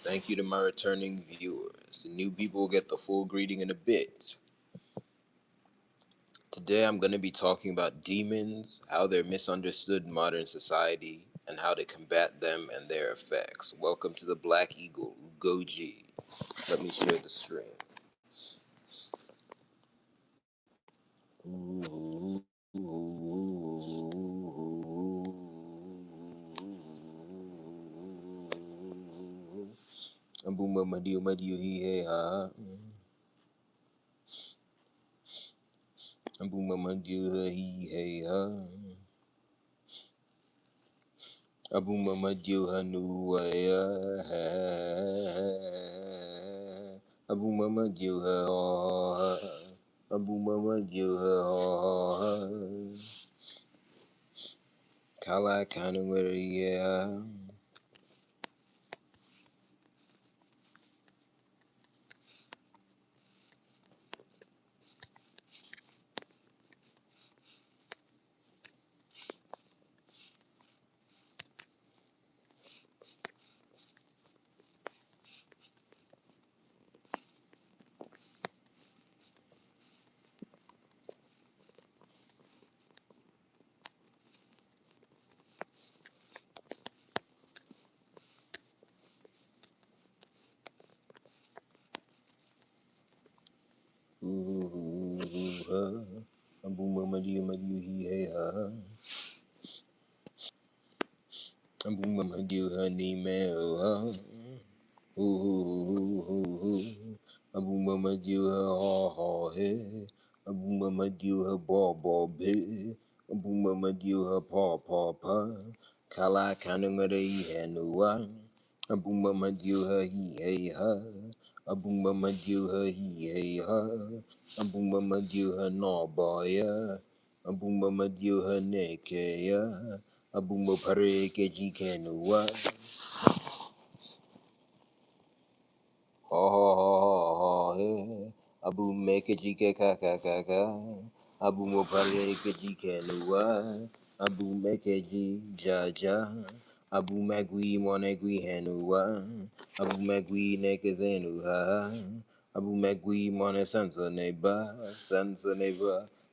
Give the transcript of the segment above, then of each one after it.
Thank you to my returning viewers. The new people will get the full greeting in a bit. Today I'm going to be talking about demons, how they're misunderstood in modern society, and how to combat them and their effects. Welcome to the Black Eagle, UGOJI. Let me share the stream. Abuma madio madio he hey ha. Abuma madio he hey ha. Abuma madio hanu ya. Abuma madio ha. Abuma madio ha. Kala kana where ya. Abuma madio madio he hey ha. Abuma madio honey mail ha. Abuma madio ha he. Abuma madio ball be. Abuma madio paw. Kala kanungare hanua. Abuma madio he hey ha. Abuma madio he hey ha. Abuma madio no boy. Abuma madio neke ya. Abuma pare keji kenua. Ho he. Abu make jike kaka. Abu mopale jike lua. Abu make ji jaja. Abu magui monegui henua. Abu magui nekezenu ha. Abu magui mone sansa neba.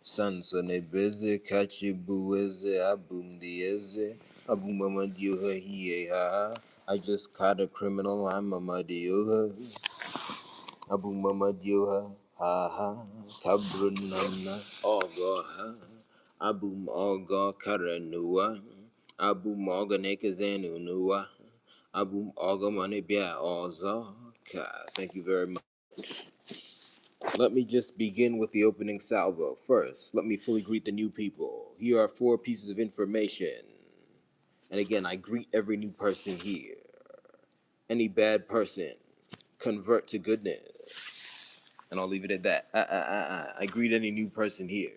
Sansa nebeze kachibueze. Abum dieze. Abu mama dio he ha. I just caught a criminal. I'm mama dio. Abu mama dio ha. Kabrunamna. Ogo ha. Abu ogo karanua. Abu moga nekezenu nua. Abu ogo manebia ozo. Thank you very much. Let me just begin with the opening salvo. First, let me fully greet the new people. Here are 4 pieces of information. And again, I greet every new person here. Any bad person, convert to goodness. And I'll leave it at that. I greet any new person here.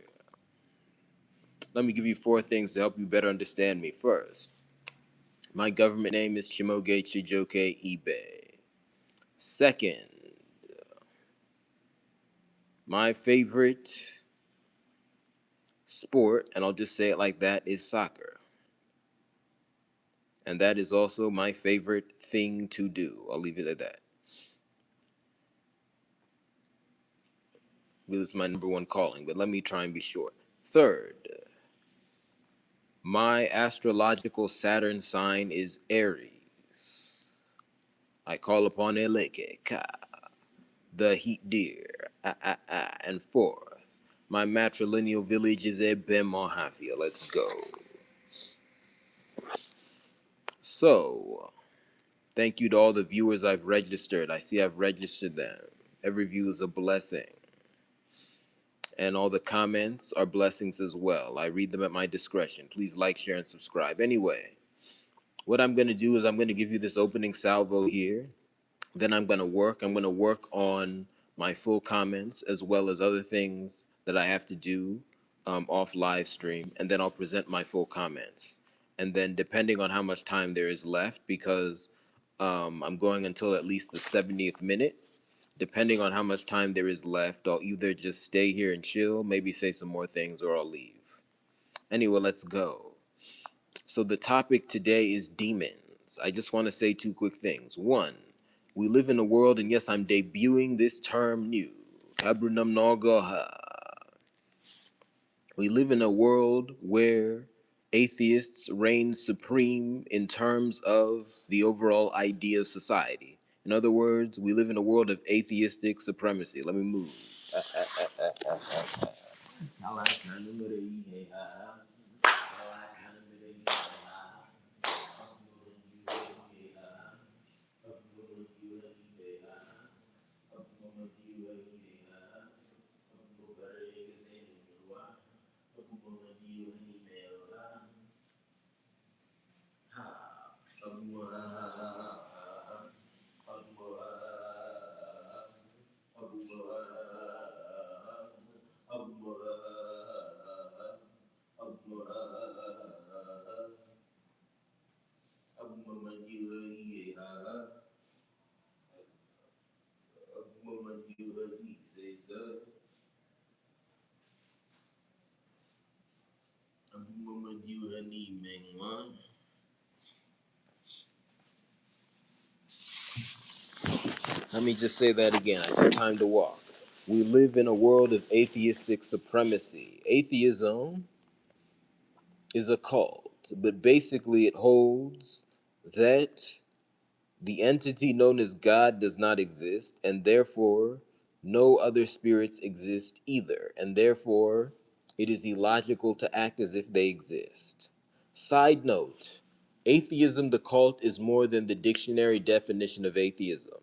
Let me give you 4 things to help you better understand me. First, my government name is CHIMAOGE Chijioke eBay. Second, my favorite sport, and I'll just say it like that, is soccer. And that is also my favorite thing to do. I'll leave it at that. Well, it's my #1 calling, but let me try and be short. Third, my astrological Saturn sign is Aries. I call upon Eleke, the heat deer, and fourth, my matrilineal village is VENMO. Let's go. So, thank you to all the viewers I've registered. I see I've registered them. Every view is a blessing. And all the comments are blessings as well. I read them at my discretion. Please like, share, and subscribe. Anyway, what I'm going to do is I'm going to give you this opening salvo here. Then I'm going to work. I'm going to work on my full comments as well as other things that I have to do off live stream. And then I'll present my full comments. And then depending on how much time there is left, because I'm going until at least the 70th minute, depending on how much time there is left, I'll either just stay here and chill, maybe say some more things, or I'll leave. Anyway, let's go. So the topic today is demons. I just want to say 2 quick things. 1, We live in a world, and yes, I'm debuting this term new. Abrunam Nogaha. We live in a world where atheists reign supreme in terms of the overall idea of society. In other words, we live in a world of atheistic supremacy. Let me move. Let me just say that again. I took time to walk. We live in a world of atheistic supremacy. Atheism is a cult, but basically it holds that the entity known as God does not exist, and therefore no other spirits exist either, and therefore it is illogical to act as if they exist. Side note, atheism, the cult, is more than the dictionary definition of atheism.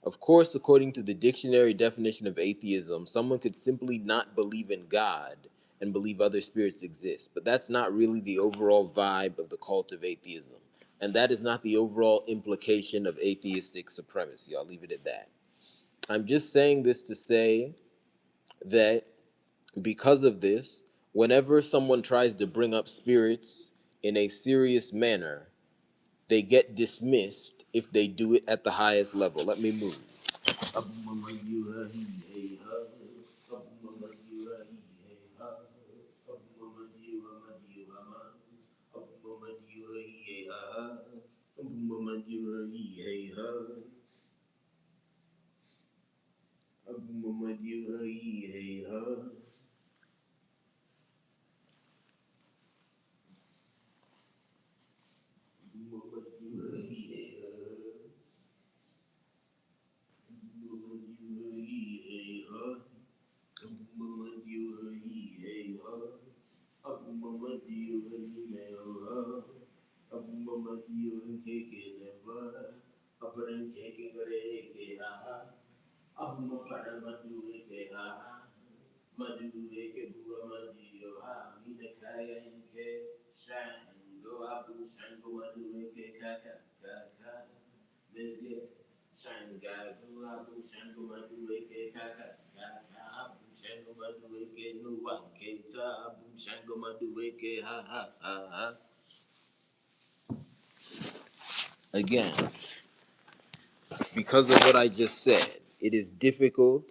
Of course, according to the dictionary definition of atheism, someone could simply not believe in God and believe other spirits exist. But that's not really the overall vibe of the cult of atheism. And that is not the overall implication of atheistic supremacy. I'll leave it at that. I'm just saying this to say that because of this, whenever someone tries to bring up spirits in a serious manner, they get dismissed if they do it at the highest level. Let me move. Again, because of what I just said, it is difficult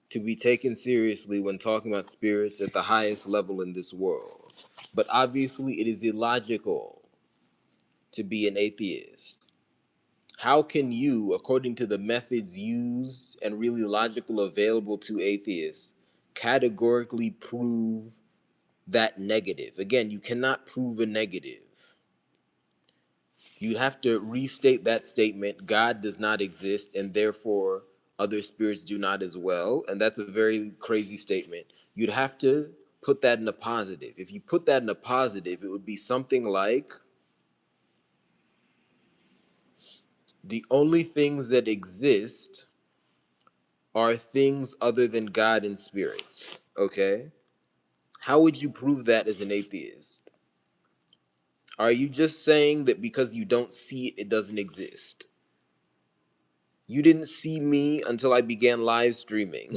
to be taken seriously when talking about spirits at the highest level in this world. But obviously, it is illogical to be an atheist. How can you, according to the methods used and really logical available to atheists, categorically prove that negative? Again, you cannot prove a negative. You have to restate that statement: God does not exist, and therefore other spirits do not as well. And that's a very crazy statement. You'd have to put that in a positive. If you put that in a positive, it would be something like, the only things that exist are things other than God and spirits. Okay? How would you prove that as an atheist? Are you just saying that because you don't see it, it doesn't exist? You didn't see me until I began live streaming.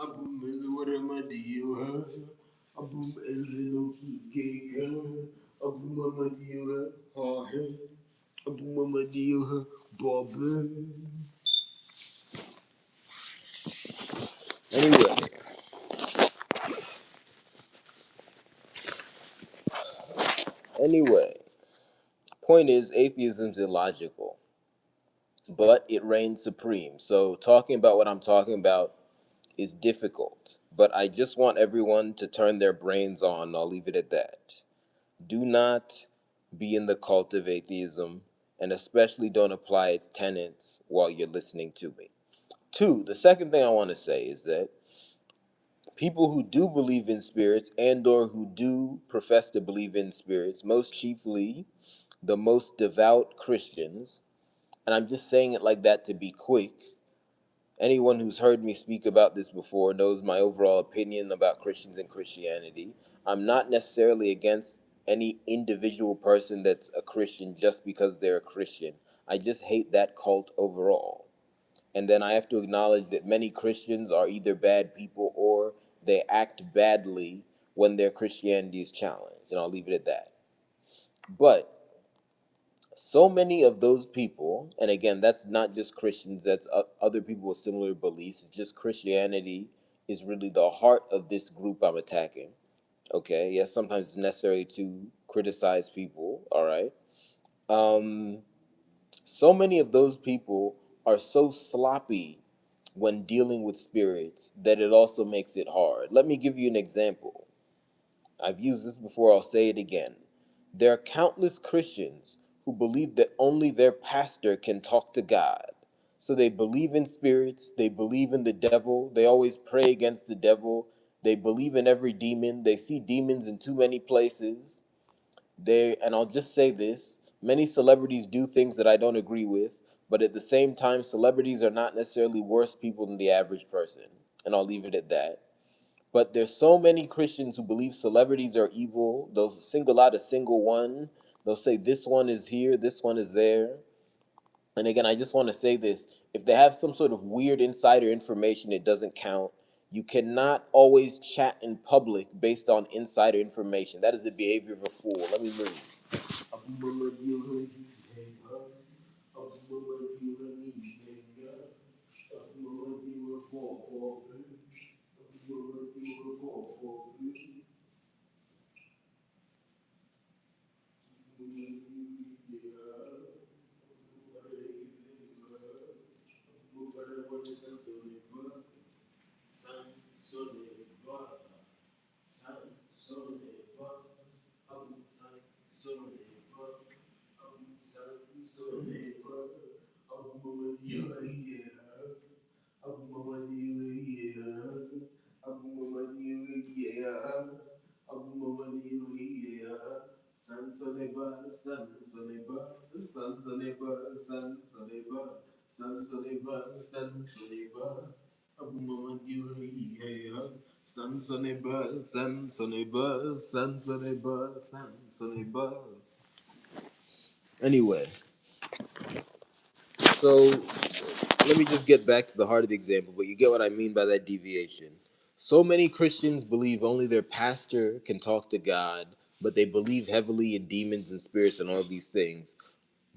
Abu Mizwara Madiwa, Abu Ezinoki Keka, Abu Mamadiwa, Abu Mamadiwa, Bob. Anyway, point is, atheism's illogical, but it reigns supreme. So talking about what I'm talking about is difficult, but I just want everyone to turn their brains on. I'll leave it at that. Do not be in the cult of atheism, and especially don't apply its tenets while you're listening to me. Two, the second thing I want to say is that people who do believe in spirits and or who do profess to believe in spirits, most chiefly the most devout Christians, and I'm just saying it like that to be quick. Anyone who's heard me speak about this before knows my overall opinion about Christians and Christianity. I'm not necessarily against any individual person that's a Christian just because they're a Christian. I just hate that cult overall. And then I have to acknowledge that many Christians are either bad people or they act badly when their Christianity is challenged. And I'll leave it at that. But so many of those people, and again, that's not just Christians, that's other people with similar beliefs. It's just Christianity is really the heart of this group I'm attacking. Okay, yes, sometimes it's necessary to criticize people, all right? So many of those people are so sloppy when dealing with spirits that it also makes it hard. Let me give you an example. I've used this before, I'll say it again. There are countless Christians who believe that only their pastor can talk to God. So they believe in spirits, they believe in the devil, they always pray against the devil, they believe in every demon, they see demons in too many places. And I'll just say this, many celebrities do things that I don't agree with, but at the same time, celebrities are not necessarily worse people than the average person. And I'll leave it at that. But there's so many Christians who believe celebrities are evil. They'll single out a single one. They'll say this one is here, this one is there. And again, I just want to say this. If they have some sort of weird insider information, it doesn't count. You cannot always chat in public based on insider information. That is the behavior of a fool. Let me move. Anyway, so let me just get back to the heart of the example, but you get what I mean by that deviation. So many Christians believe only their pastor can talk to God, but they believe heavily in demons and spirits and all these things.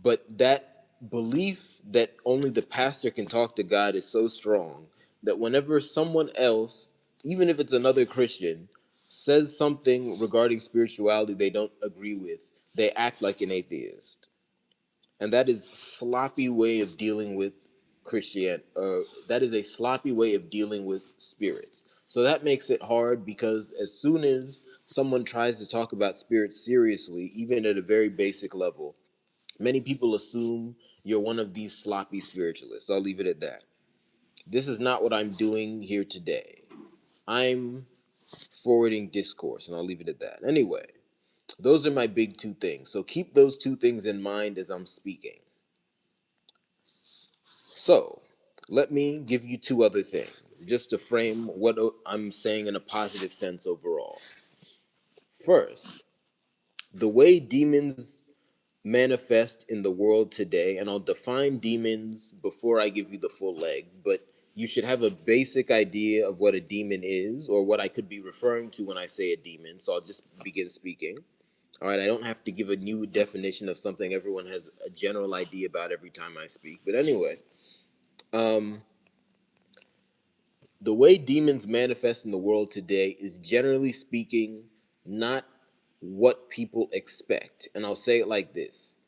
But that belief that only the pastor can talk to God is so strong that whenever someone else, even if it's another Christian, says something regarding spirituality they don't agree with, they act like an atheist. And that is sloppy way of dealing with Christian. That is a sloppy way of dealing with spirits. So that makes it hard because as soon as someone tries to talk about spirits seriously, even at a very basic level, many people assume you're one of these sloppy spiritualists. I'll leave it at that. This is not what I'm doing here today. I'm forwarding discourse, and I'll leave it at that. Anyway, those are my big two things. So keep those two things in mind as I'm speaking. So, let me give you two other things, just to frame what I'm saying in a positive sense overall. First, the way demons manifest in the world today, and I'll define demons before I give you the full leg, but you should have a basic idea of what a demon is, or what I could be referring to when I say a demon. So I'll just begin speaking. All right, I don't have to give a new definition of something everyone has a general idea about every time I speak. But anyway, um, the way demons manifest in the world today is, generally speaking, not what people expect. And I'll say it like this: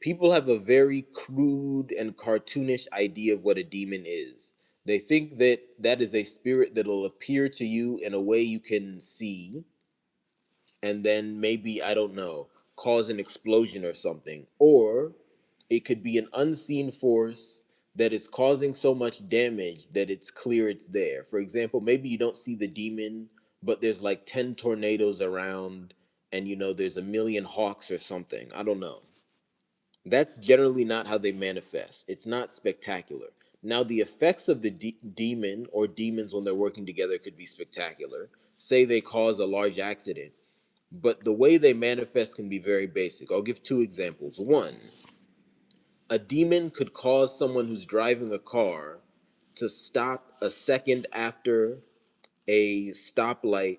people have a very crude and cartoonish idea of what a demon is. They think that that is a spirit that'll appear to you in a way you can see, and then maybe, I don't know, cause an explosion or something. Or it could be an unseen force that is causing so much damage that it's clear it's there. For example, maybe you don't see the demon, but there's like 10 tornadoes around, and there's a million hawks or something. I don't know. That's generally not how they manifest. It's not spectacular. Now, the effects of the demon or demons when they're working together could be spectacular. Say they cause a large accident, but the way they manifest can be very basic. I'll give two examples. One, a demon could cause someone who's driving a car to stop a second after a stoplight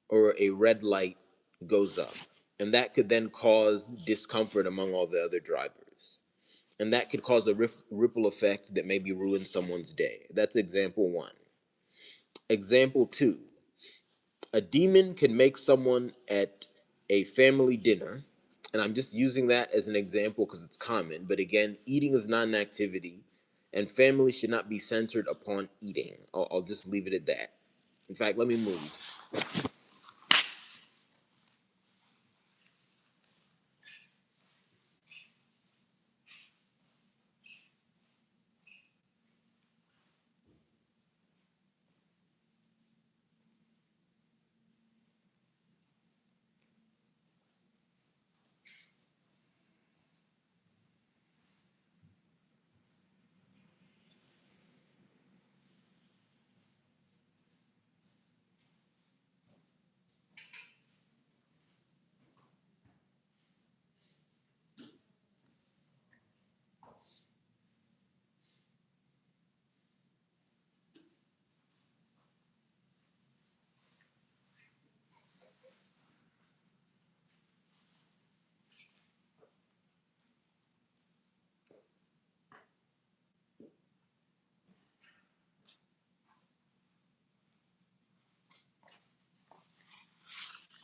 or a red light goes up. And that could then cause discomfort among all the other drivers. And that could cause a ripple effect that maybe ruins someone's day. That's example one. Example two, a demon can make someone at a family dinner, and I'm just using that as an example because it's common, but again, eating is not an activity, and family should not be centered upon eating. I'll just leave it at that. In fact, let me move.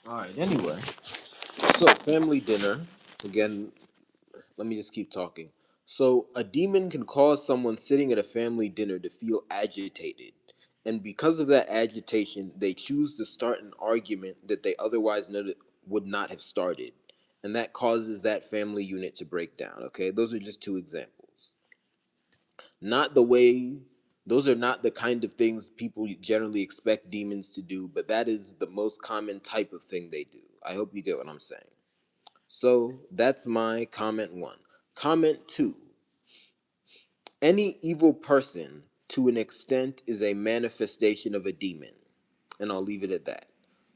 All right, anyway, so family dinner, again, let me just keep talking. So, a demon can cause someone sitting at a family dinner to feel agitated. And because of that agitation, they choose to start an argument that they otherwise would not have started. And that causes that family unit to break down. Okay, those are just two examples. Not the way, those are not the kind of things people generally expect demons to do, but that is the most common type of thing they do. I hope you get what I'm saying. So that's my comment one. Comment two: any evil person, to an extent, is a manifestation of a demon. And I'll leave it at that.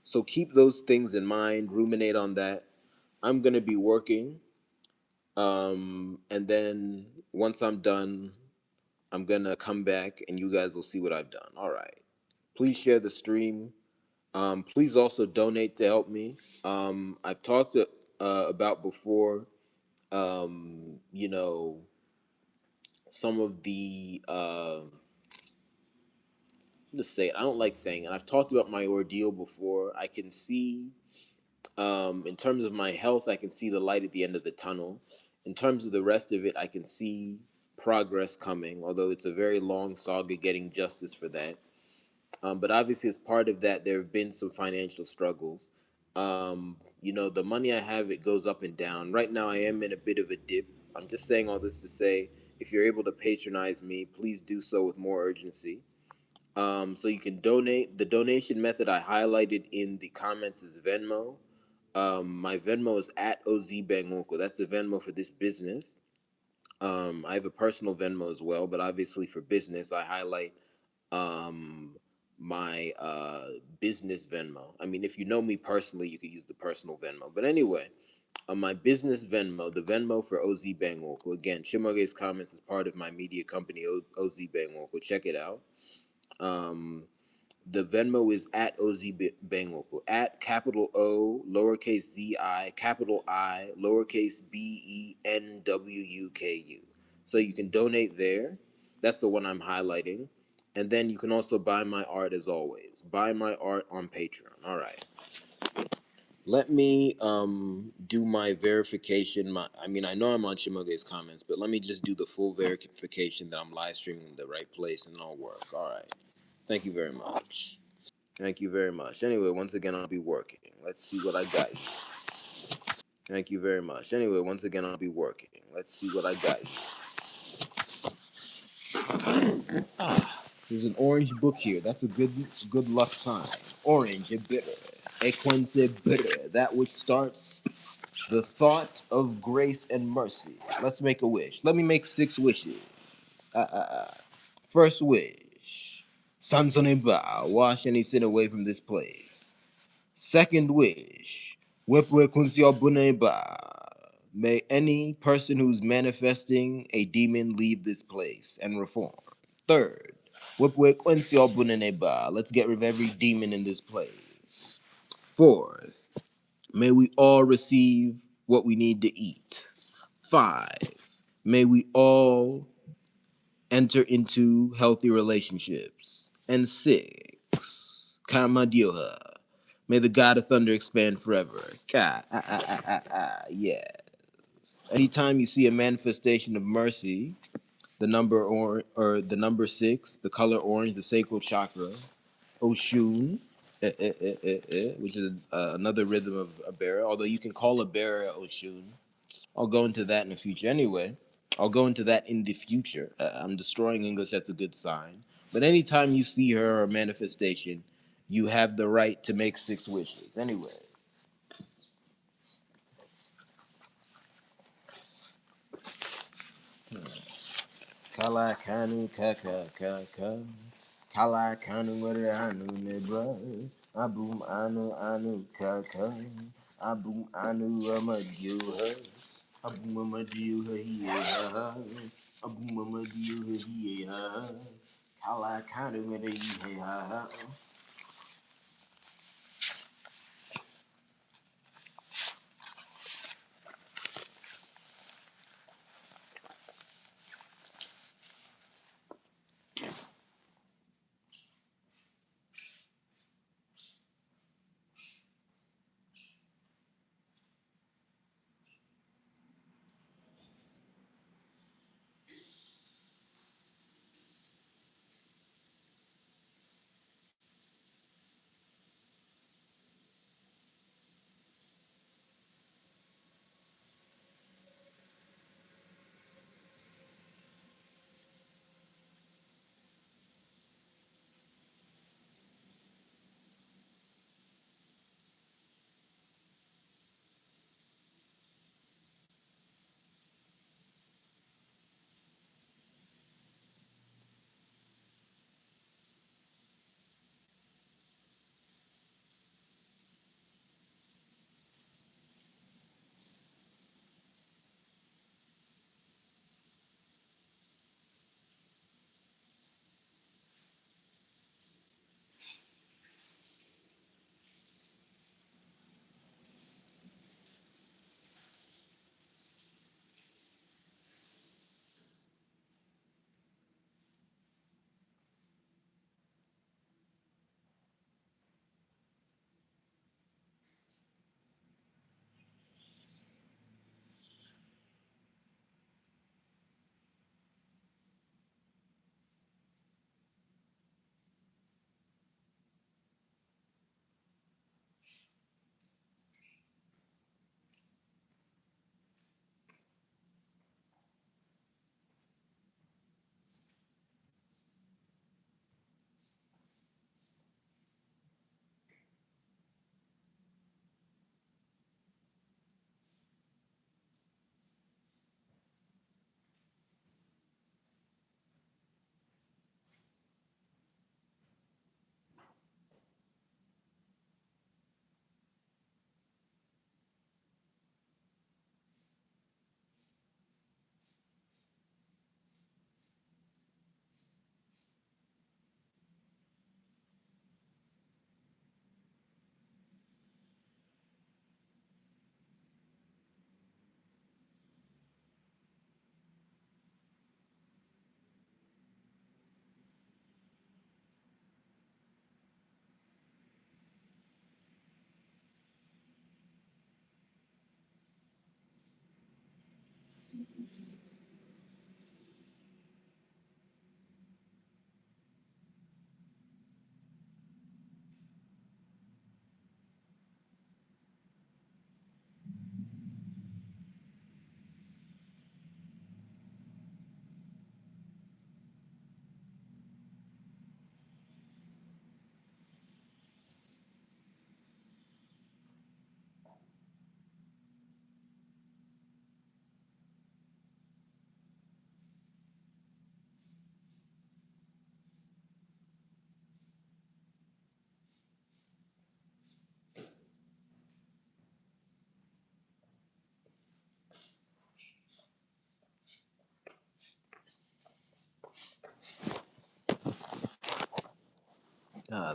So keep those things in mind, ruminate on that. I'm going to be working. And then once I'm done, I'm going to come back and you guys will see what I've done. All right. Please share the stream. Please also donate to help me. I've talked about before, you know, some of the just say it. I don't like saying it. I've talked about my ordeal before. I can see, in terms of my health, I can see the light at the end of the tunnel. In terms of the rest of it, I can see progress coming, although it's a very long saga getting justice for that. But obviously, as part of that, there have been some financial struggles. The money I have, it goes up and down. Right now, I am in a bit of a dip. I'm just saying all this to say, if you're able to patronize me, please do so with more urgency. So you can donate. The donation method I highlighted in the comments is Venmo. My Venmo is at OZBangUncle. That's the Venmo for this business. I have a personal Venmo as well, but obviously for business, I highlight um, my business Venmo. I mean, if you know me personally, you could use the personal Venmo. But anyway, On my business Venmo, the Venmo for OZ Bangwoko. Again, CHIMAOGE's comments is part of my media company, OZ Bangwoko. Check it out. Um, the Venmo is at OZ Bangwoko, at capital O, lowercase ZI, capital I, lowercase BENWUKU. So you can donate there. That's the one I'm highlighting. And then you can also buy my art as always. Buy my art on Patreon. All right. Let me do my verification. I mean, I know I'm on CHIMAOGE's comments, but let me just do the full verification that I'm live streaming in the right place and it'll work. All right. Thank you very much. Thank you very much. Anyway, once again, I'll be working. Let's see what I got here. Thank you very much. Anyway, once again, I'll be working. Let's see what I got here. There's an orange book here. That's a good luck sign. Orange, a bitter. Equense bitter. That which starts the thought of grace and mercy. Let's make a wish. Let me make 6 wishes. First wish. Sansoniba. Wash any sin away from this place. Second wish. Wepwe kunsio buneba. May any person who's manifesting a demon leave this place and reform. Third, wepwe kunsio buneba. Let's get rid of every demon in this place. Fourth, may we all receive what we need to eat. 5, may we all enter into healthy relationships. And 6, Kama Dioha. May the God of Thunder expand forever. Yes. Anytime you see a manifestation of mercy, the number or the number 6, the color orange, the sacral chakra, Oshun, which is another rhythm of a bearer. Although you can call a bearer Oshun. I'll go into that in the future. Anyway, I'll go into that in the future. I'm destroying English. That's a good sign. But anytime you see her or manifestation, you have the right to make 6 wishes. Anyway. Kala kanu kaka kaka. Kala kanu wada anu nebra. Abum anu kaka. Abum anu amadyuha. Abum amadyuha hiya. Abum amadyuha hiya. Kala kanu wada hiya.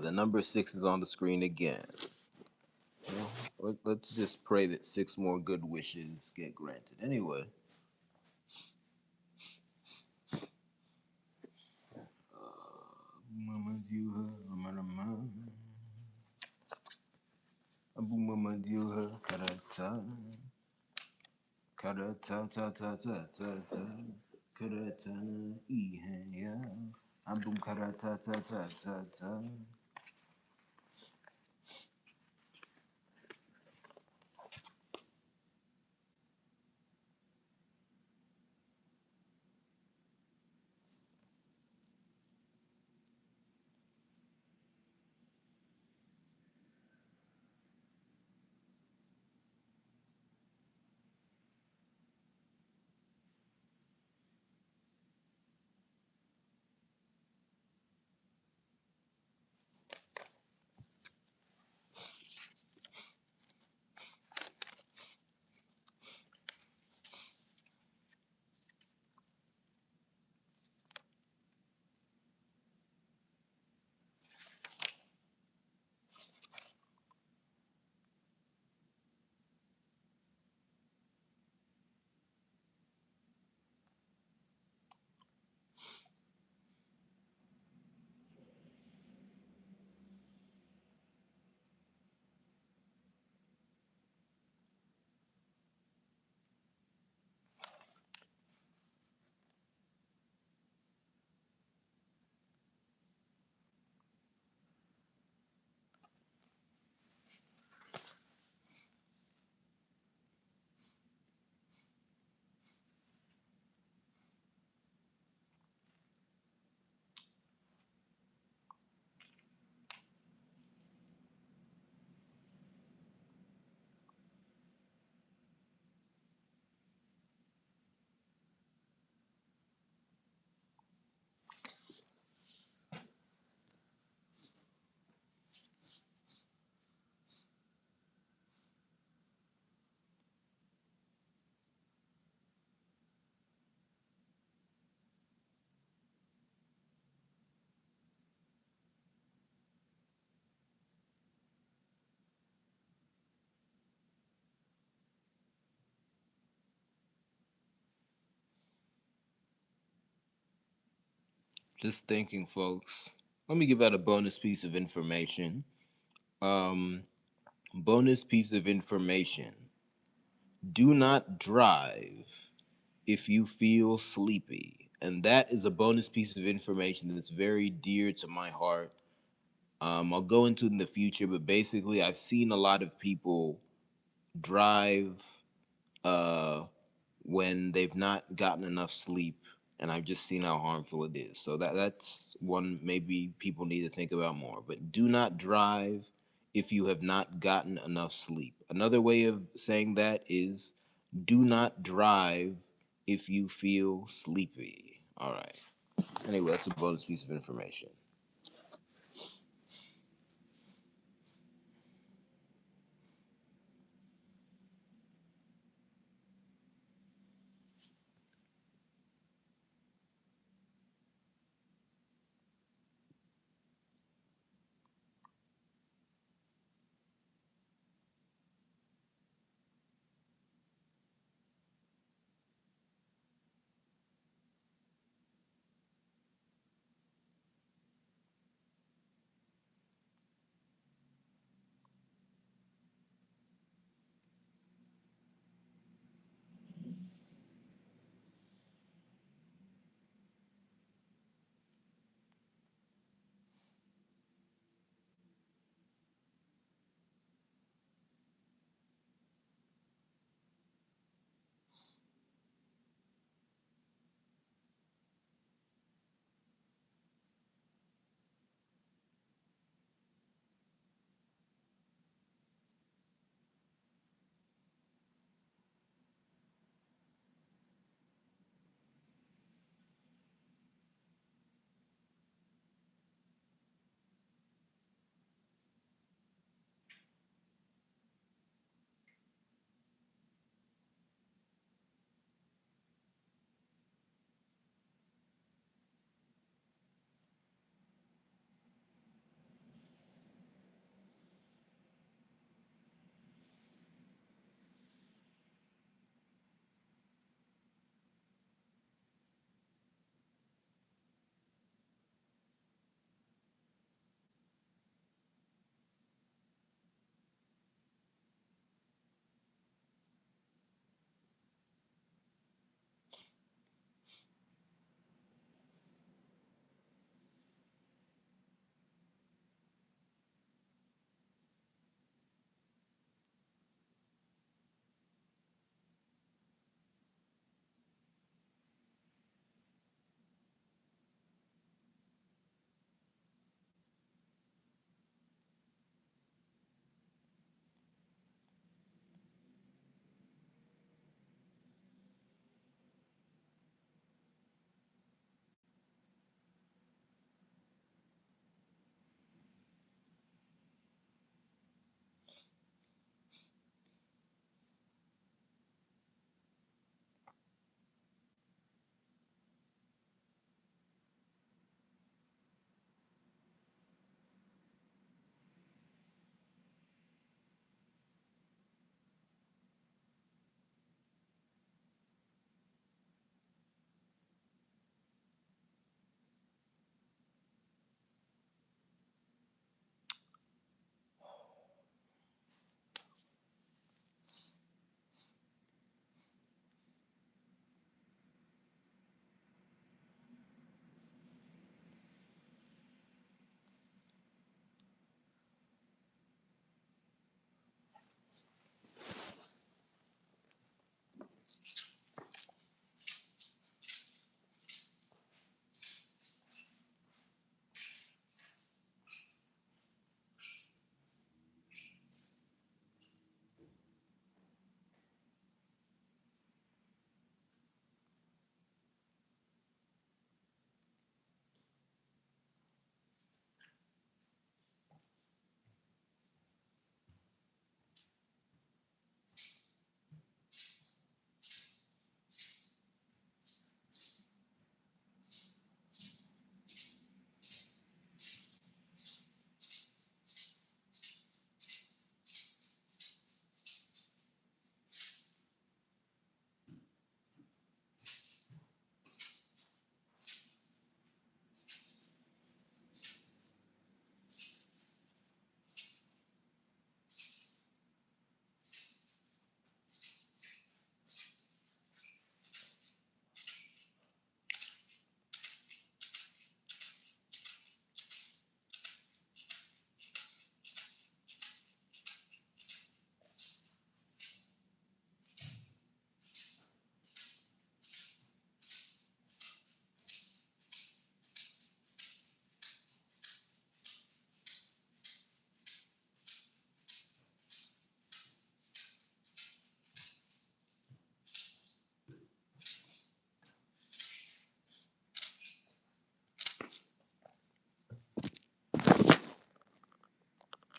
The number 6 is on the screen again. Let's just pray that 6 more good wishes get granted. Anyway. Just thinking, folks. Let me give out a bonus piece of information. Bonus piece of information. Do not drive if you feel sleepy. And that is a bonus piece of information that's very dear to my heart. I'll go into it in the future, but basically I've seen a lot of people drive when they've not gotten enough sleep, and I've just seen how harmful it is. So that's one maybe people need to think about more. But do not drive if you have not gotten enough sleep. Another way of saying that is do not drive if you feel sleepy. All right. Anyway, that's a bonus piece of information.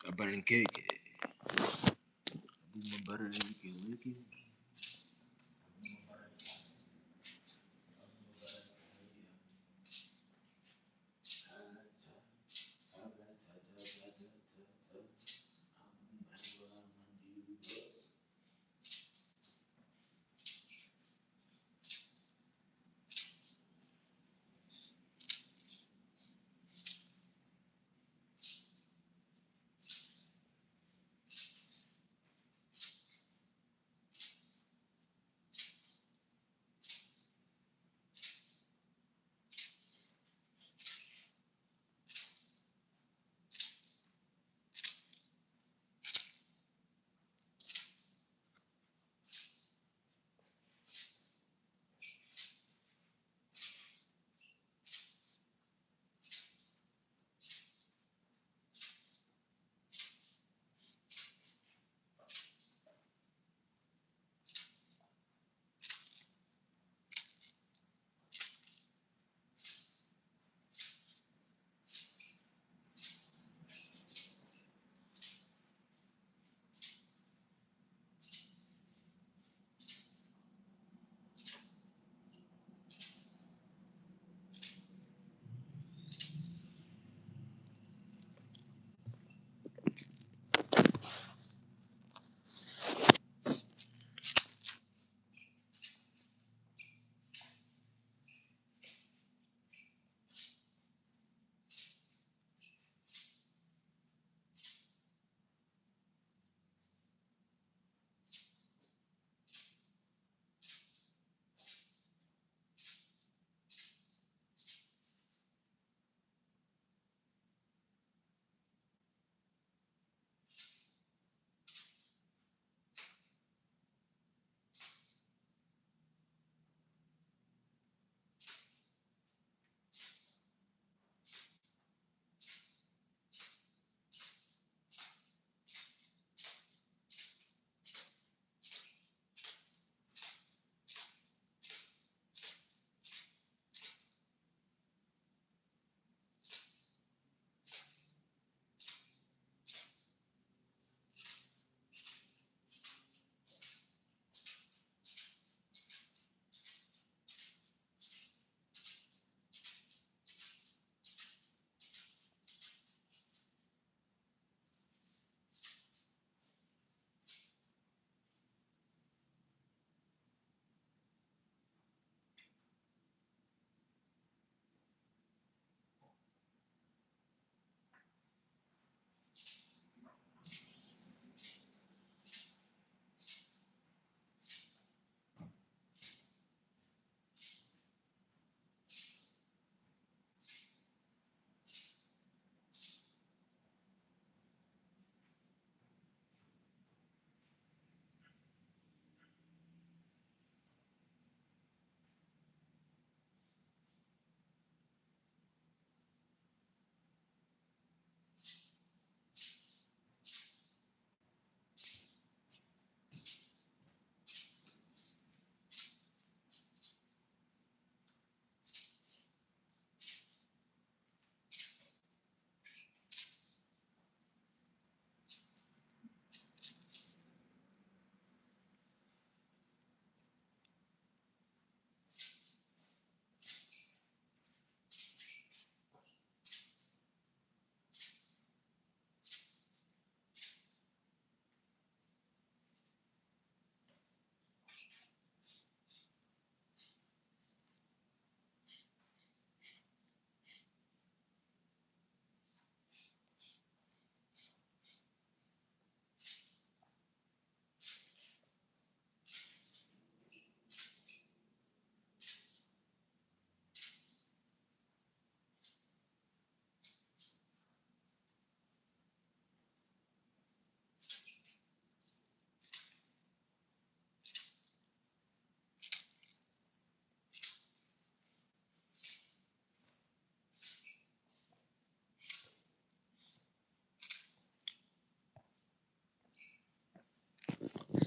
I better than cake it. Better than you can lick it.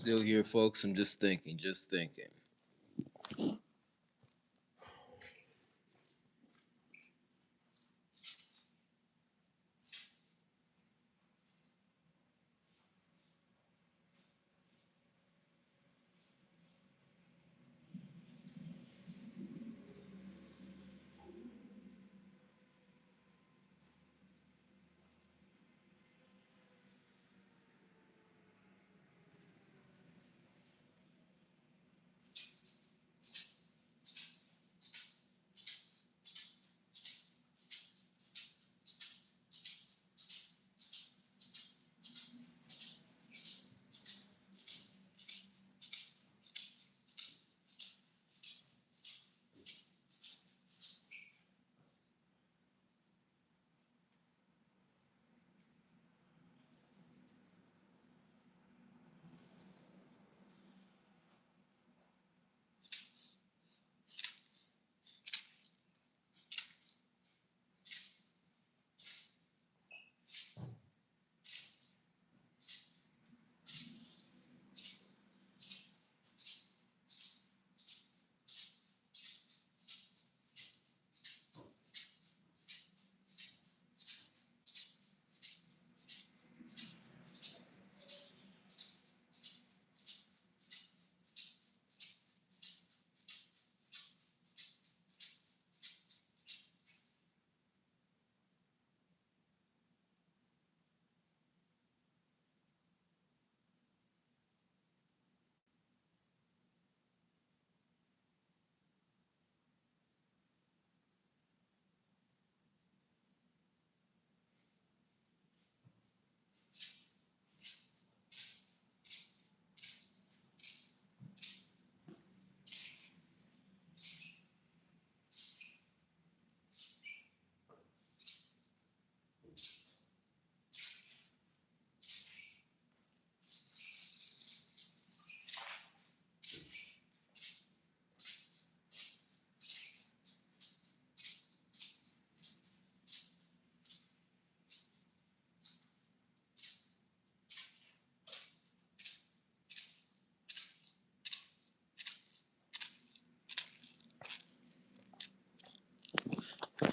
Still here, folks. I'm just thinking, just thinking.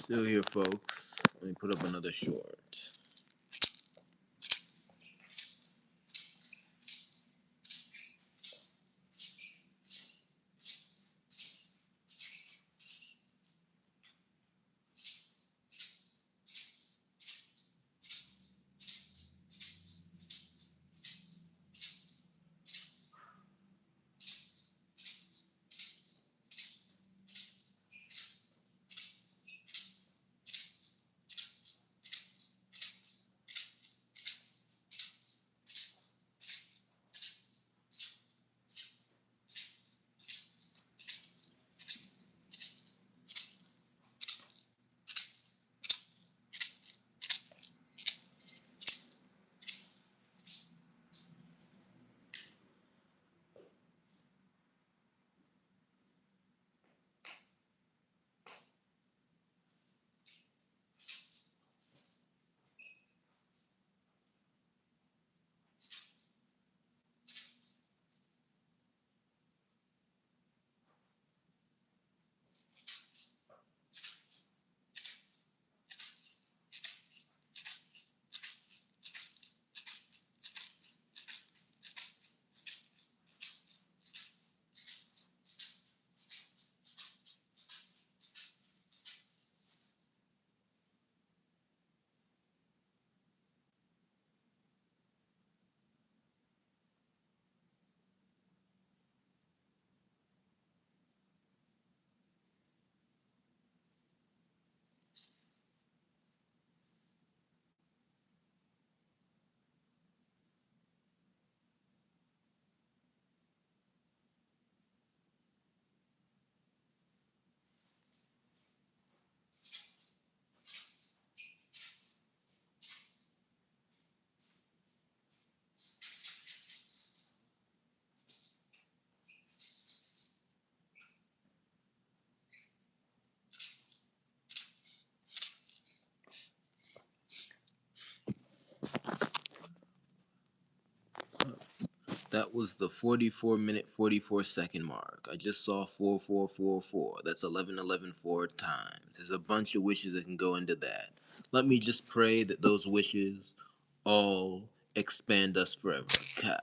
Still here, folks. Let me put up another short. That was the 44-minute, 44-second mark. I just saw 4444. That's 1111 4 times. There's a bunch of wishes that can go into that. Let me just pray that those wishes all expand us forever. God.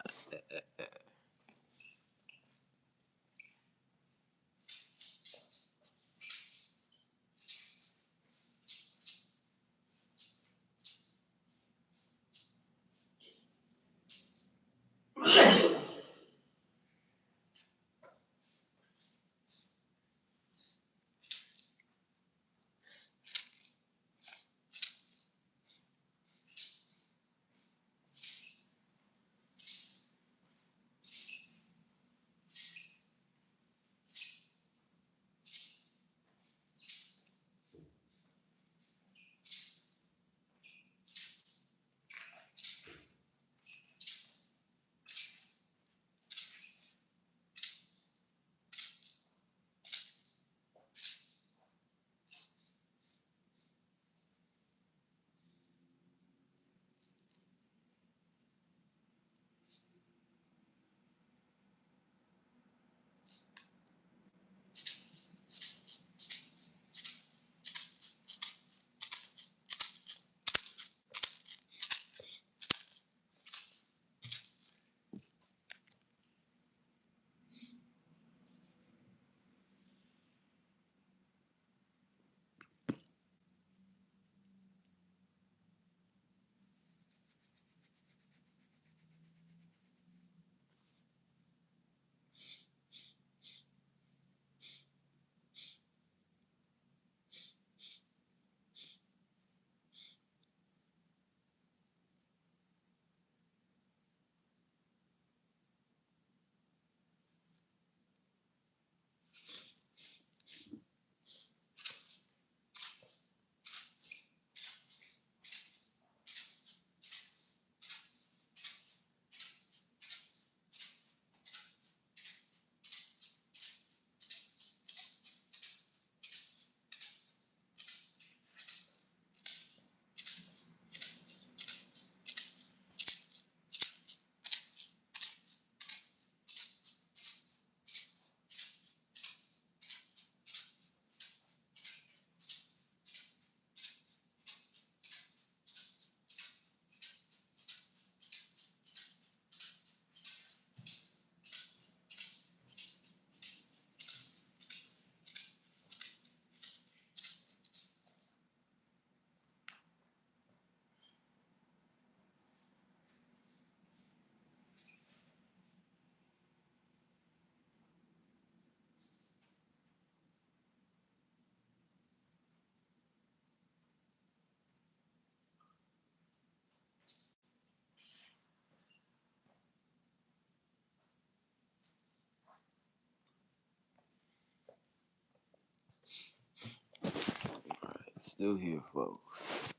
still here, folks.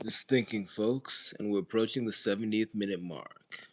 Just thinking, folks, and we're approaching the 70th minute mark.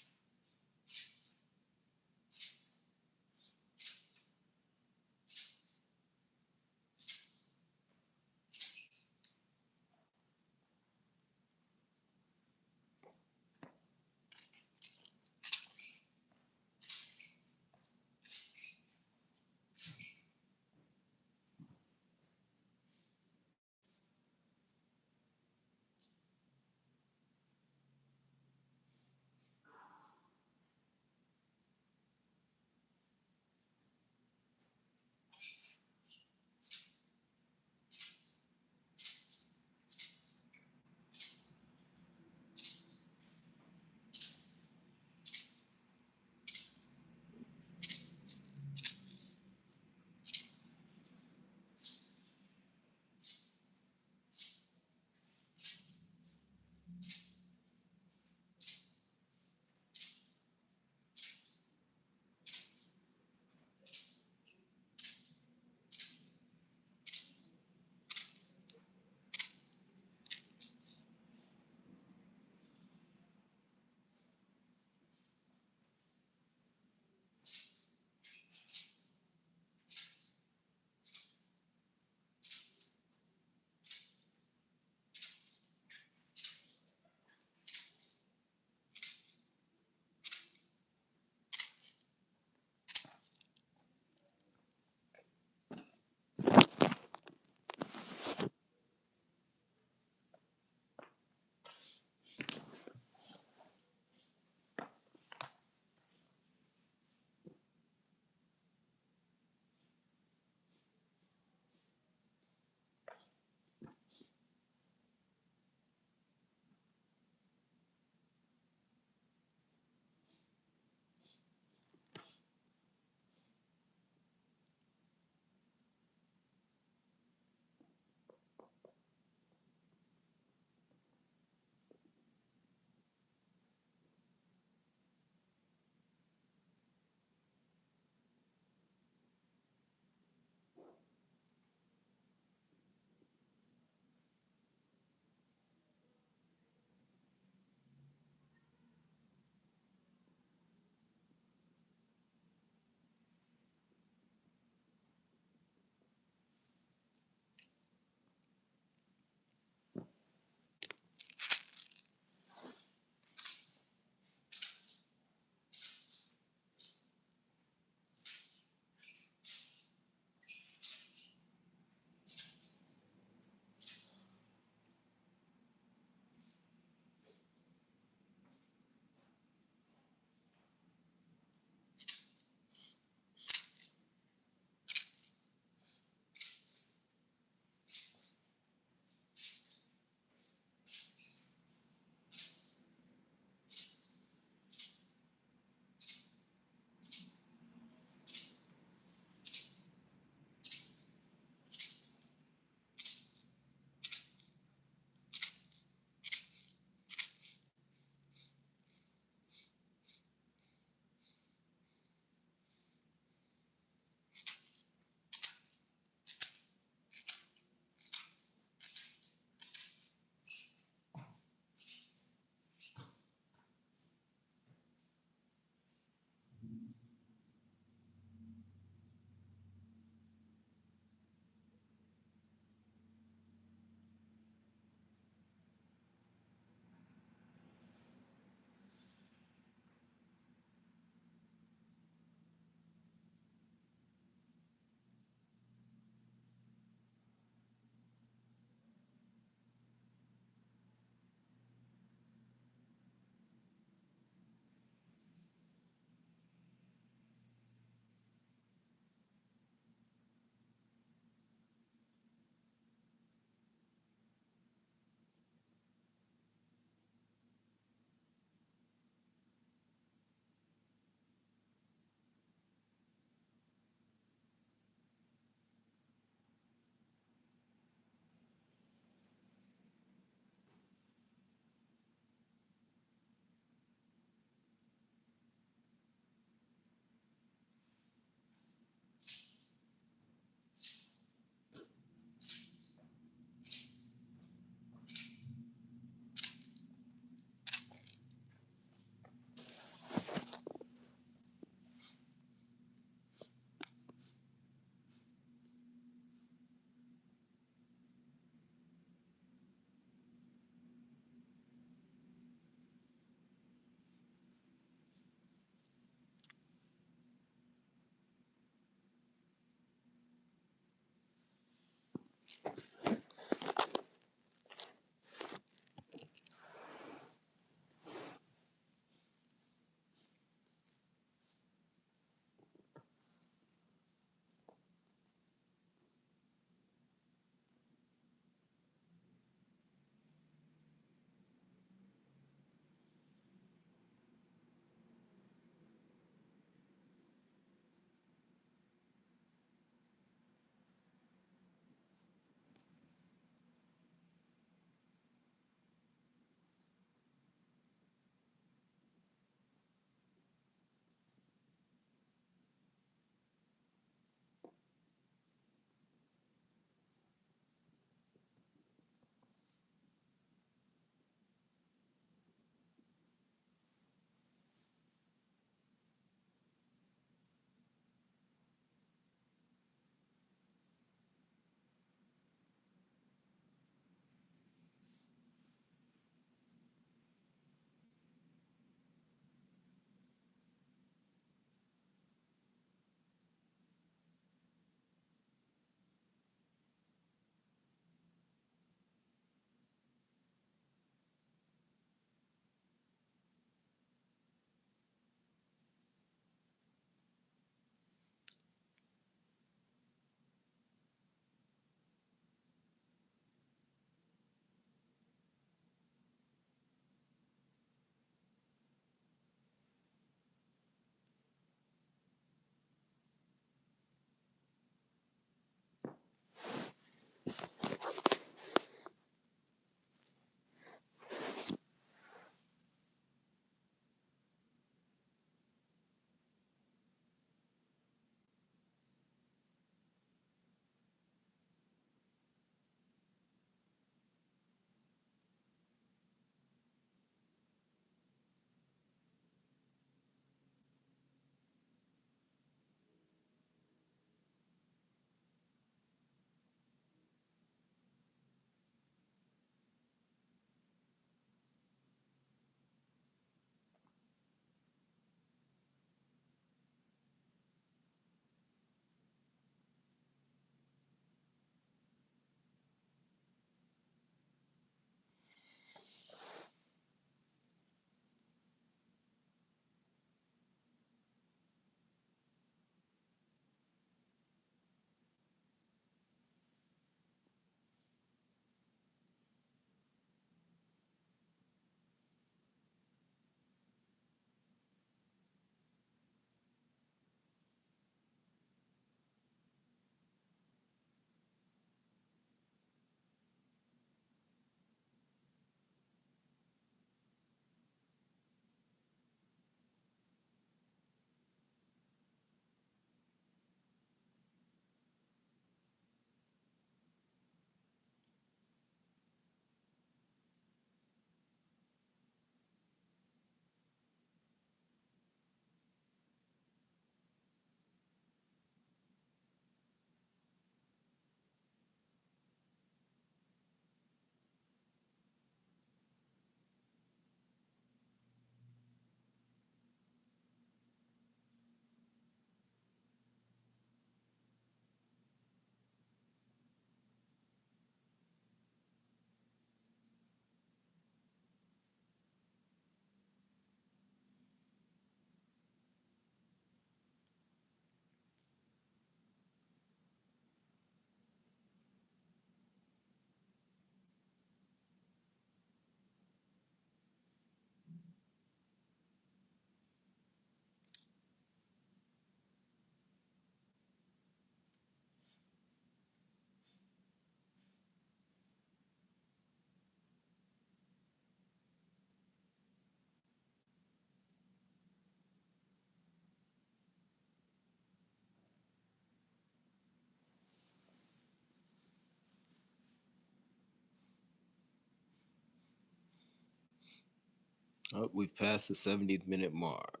Oh, we've passed the 70th minute mark.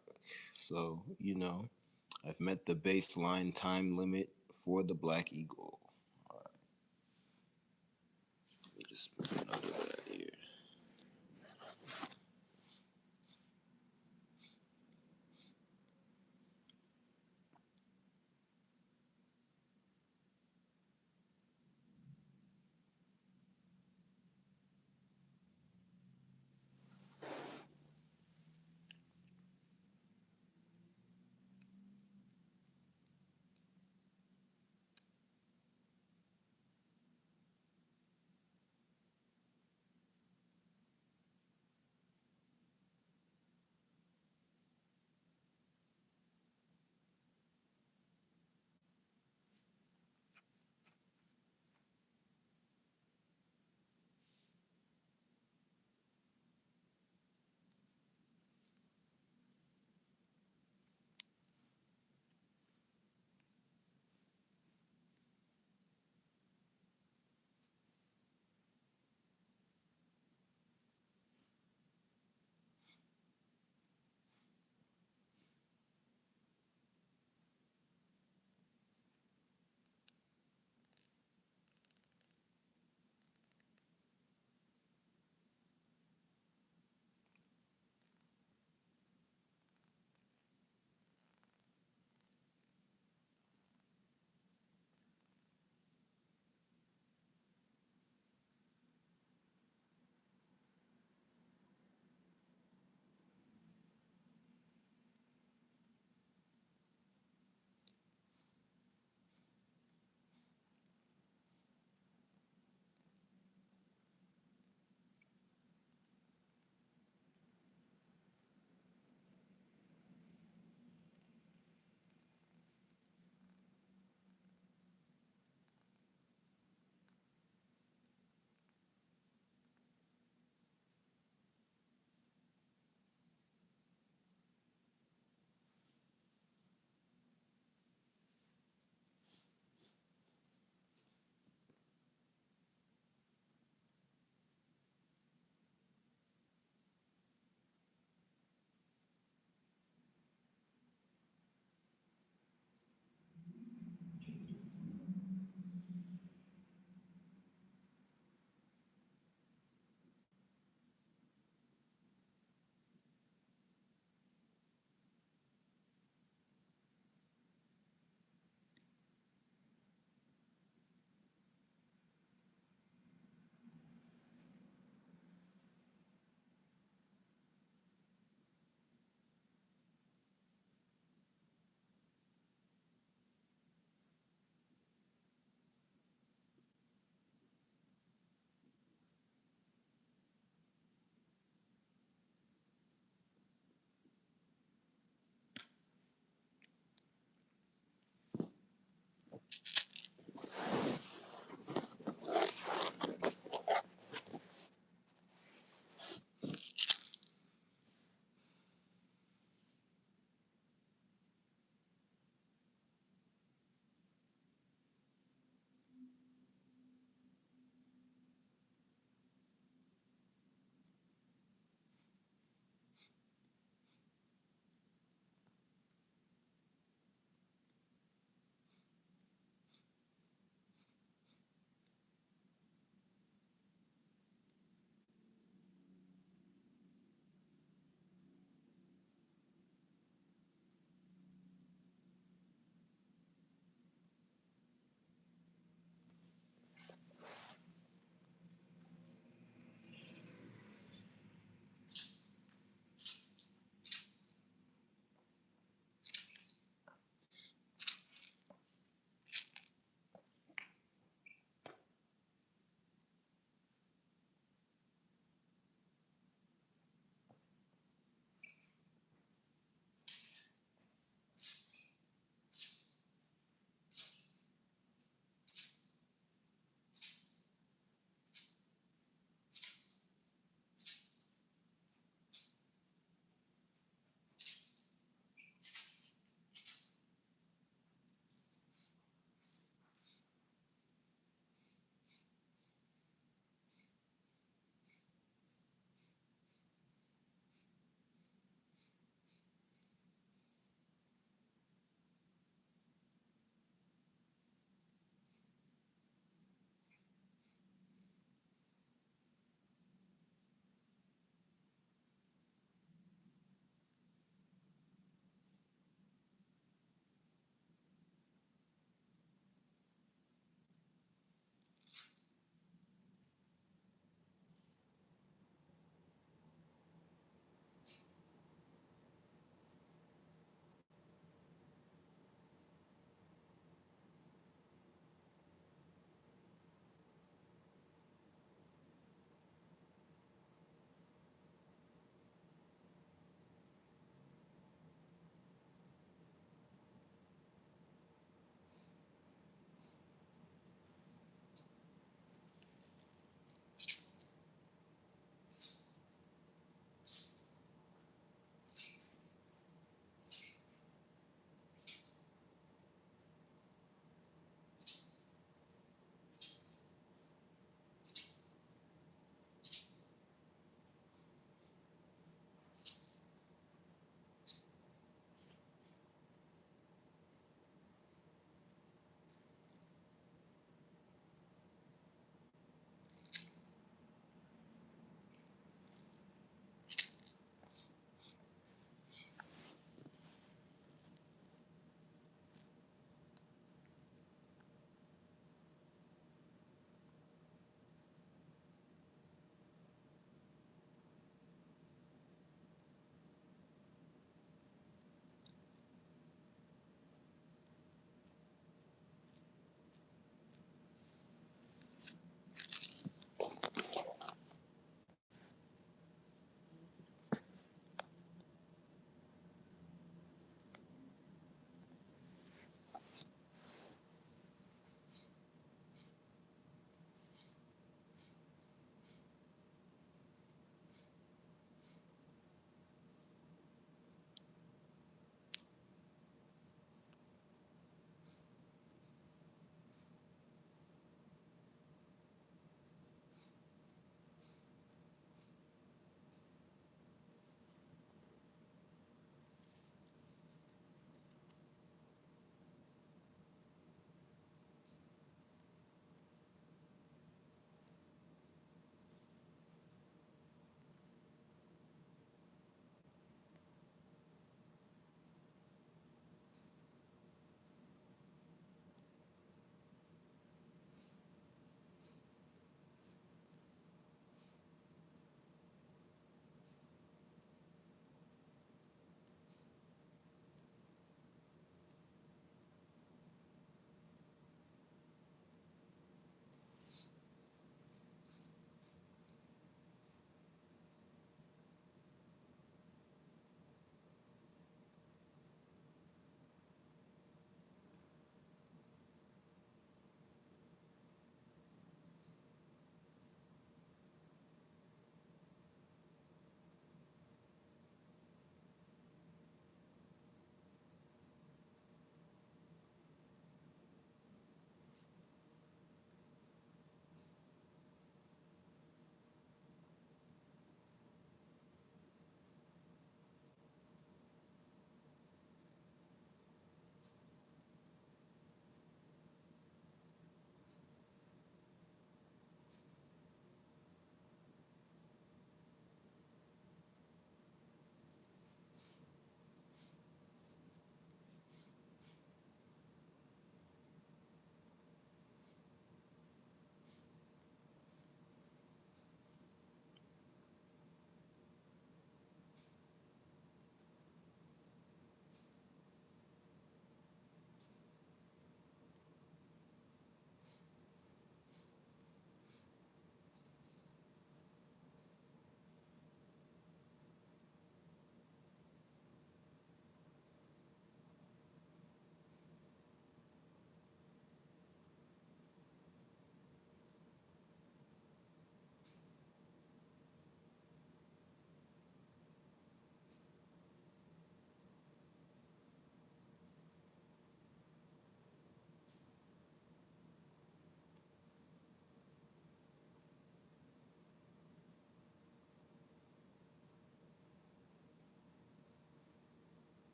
So, you know, I've met the baseline time limit for the Black Eagle. All right. Let me just make a note of that here.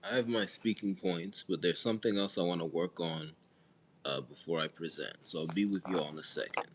I have my speaking points, but there's something else I want to work on before I present. So I'll be with you all in a second.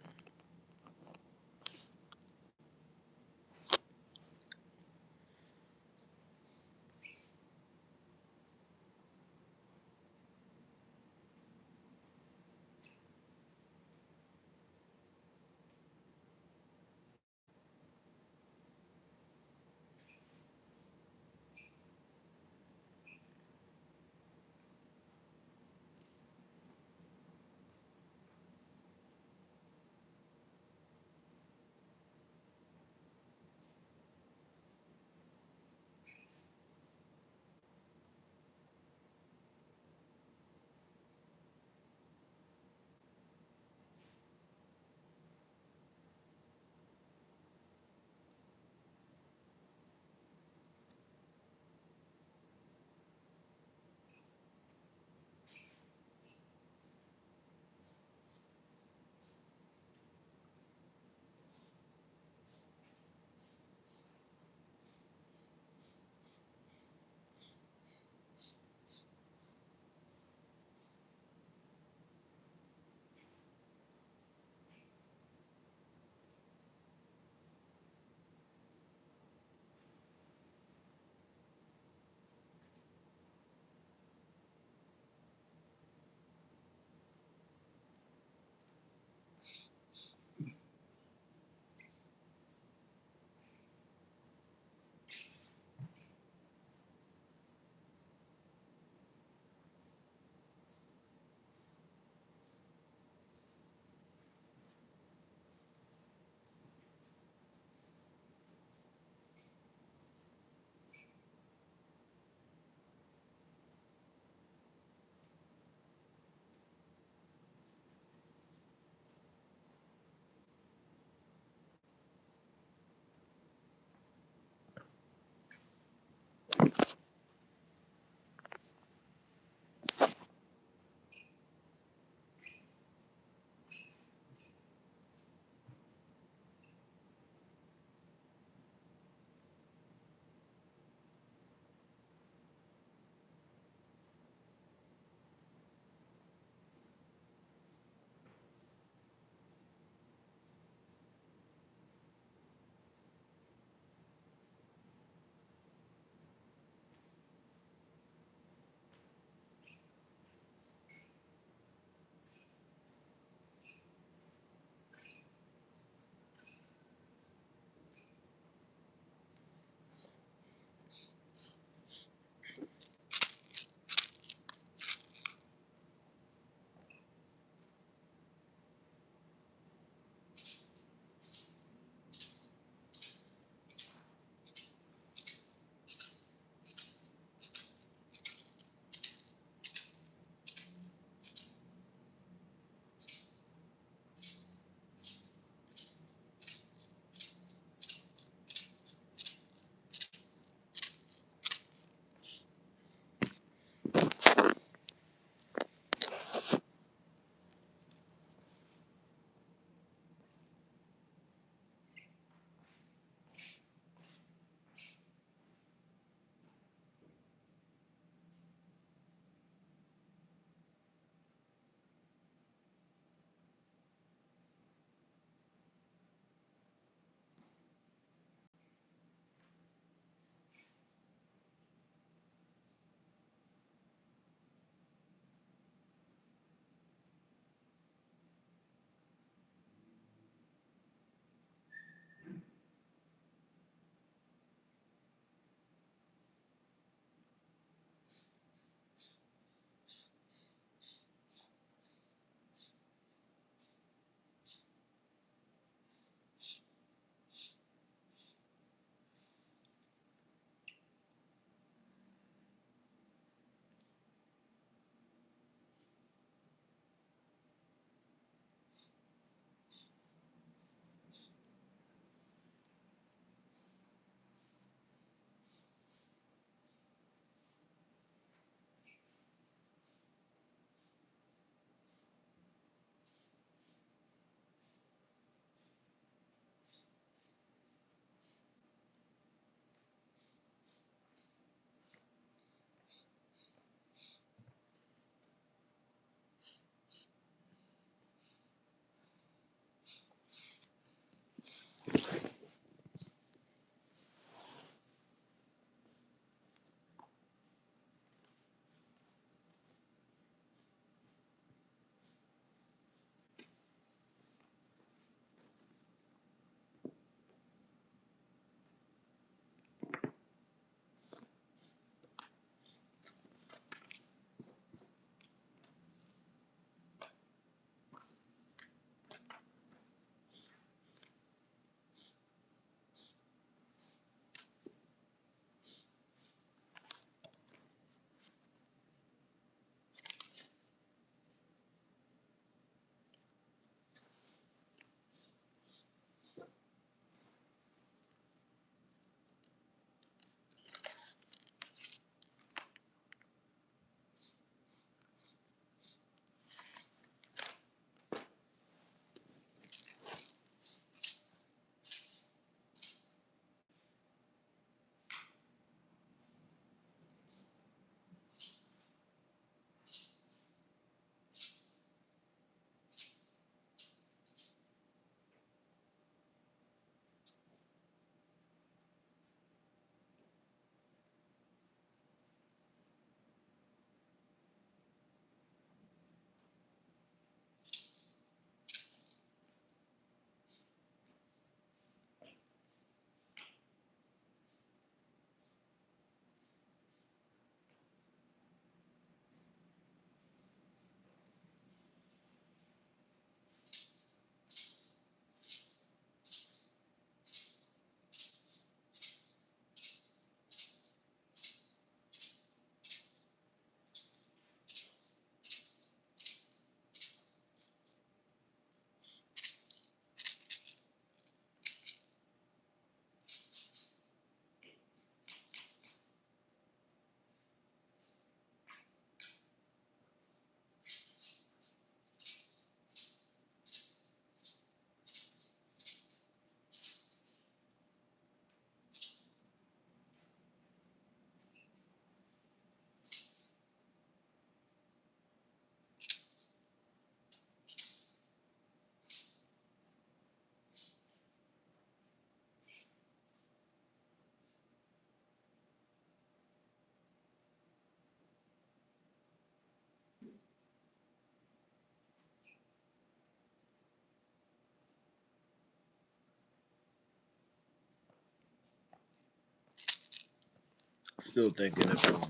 Still thinking of the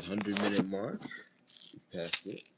100-minute mark. Past it.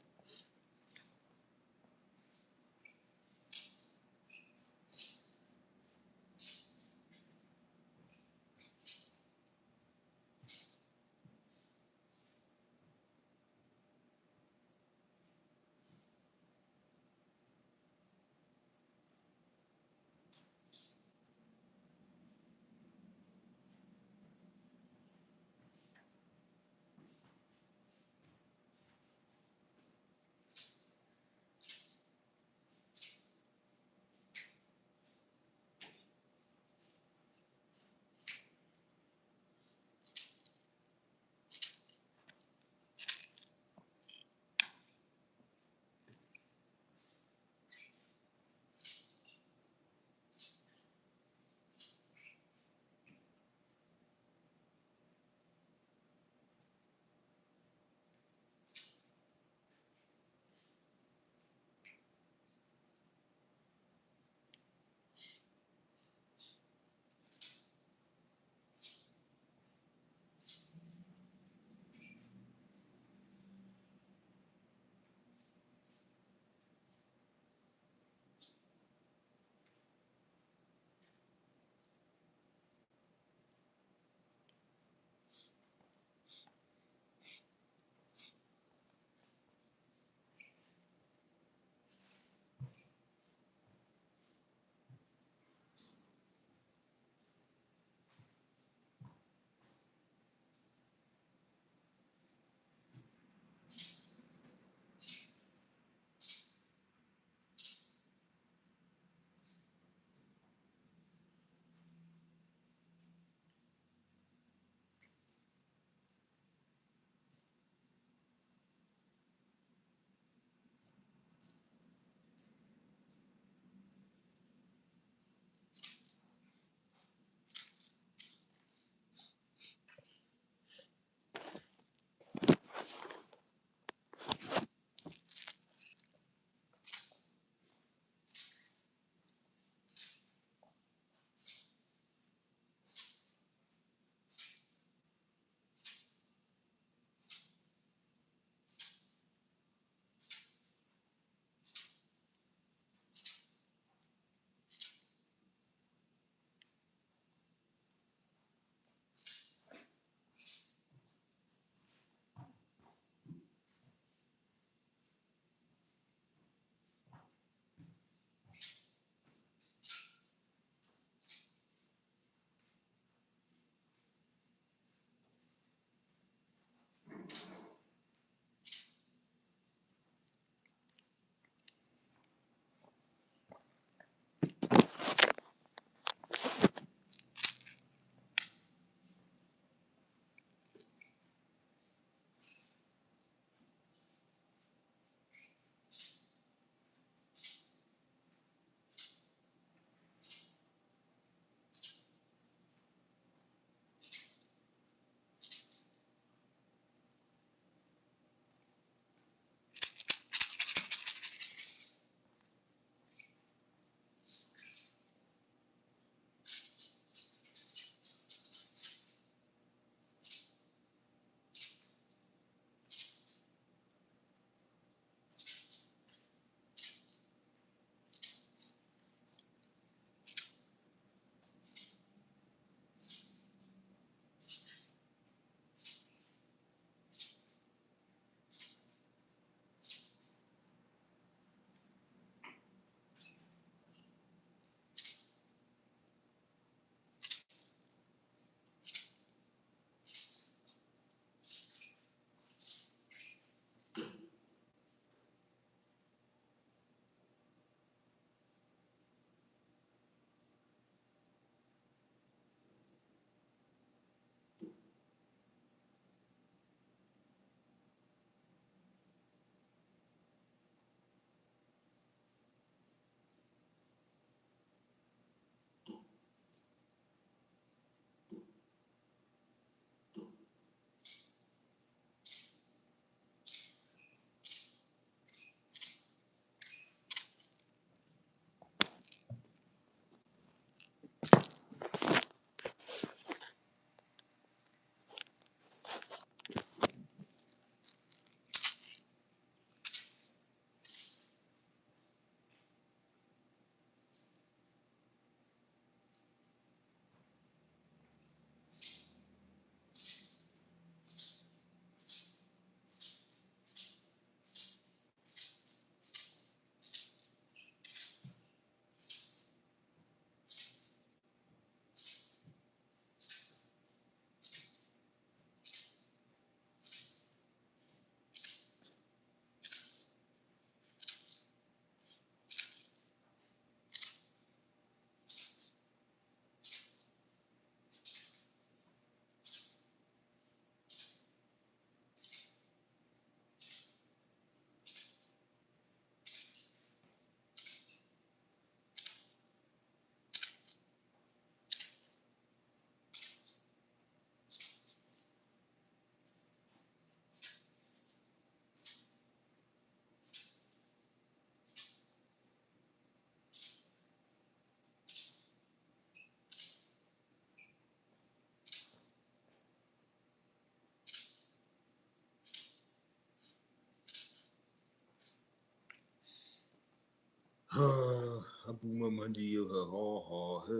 Abu Mamadi ha ha he,